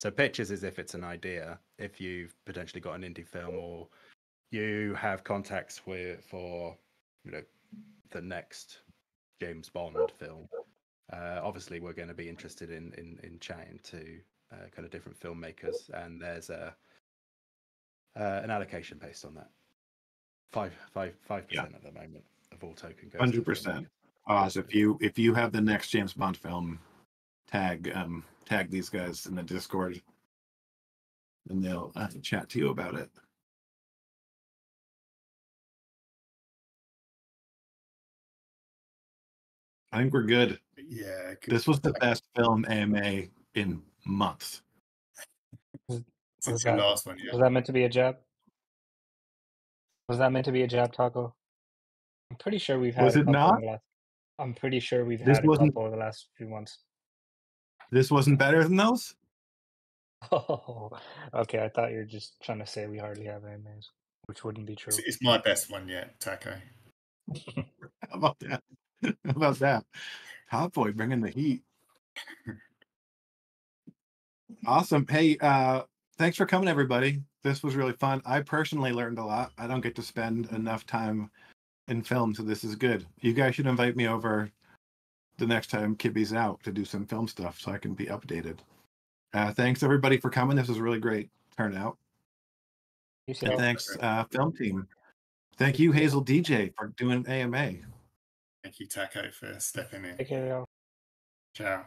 so pitches is if it's an idea. If you've potentially got an indie film, or you have contacts for the next James Bond film. Obviously, we're going to be interested in chatting to kind of different filmmakers, and there's an allocation based on that. 5% at the moment of all token goes. 100%. Oz, if you have the next James Bond film, tag these guys in the Discord, and they'll chat to you about it. I think we're good. Yeah. This was the best film AMA in months. Since your last one, yeah. Was that meant to be a jab? Was that meant to be a jab, Taco? I'm pretty sure we've had Was a it couple not? in the last. I'm pretty sure we've This had a wasn't- couple in the last few months. This wasn't better than those? Oh, okay. I thought you were just trying to say we hardly have AMAs, which wouldn't be true. It's my best one yet, Taco. How about that? How about that? Top Boy bringing the heat. Awesome. Hey, thanks for coming, everybody. This was really fun. I personally learned a lot. I don't get to spend enough time in film, so this is good. You guys should invite me over the next time Kibby's out to do some film stuff so I can be updated. Thanks, everybody, for coming. This was a really great turnout. And thanks, film team. Thank you, Hazel DJ, for doing AMA. Thank you, Taco, for stepping in. Take care, y'all. Ciao.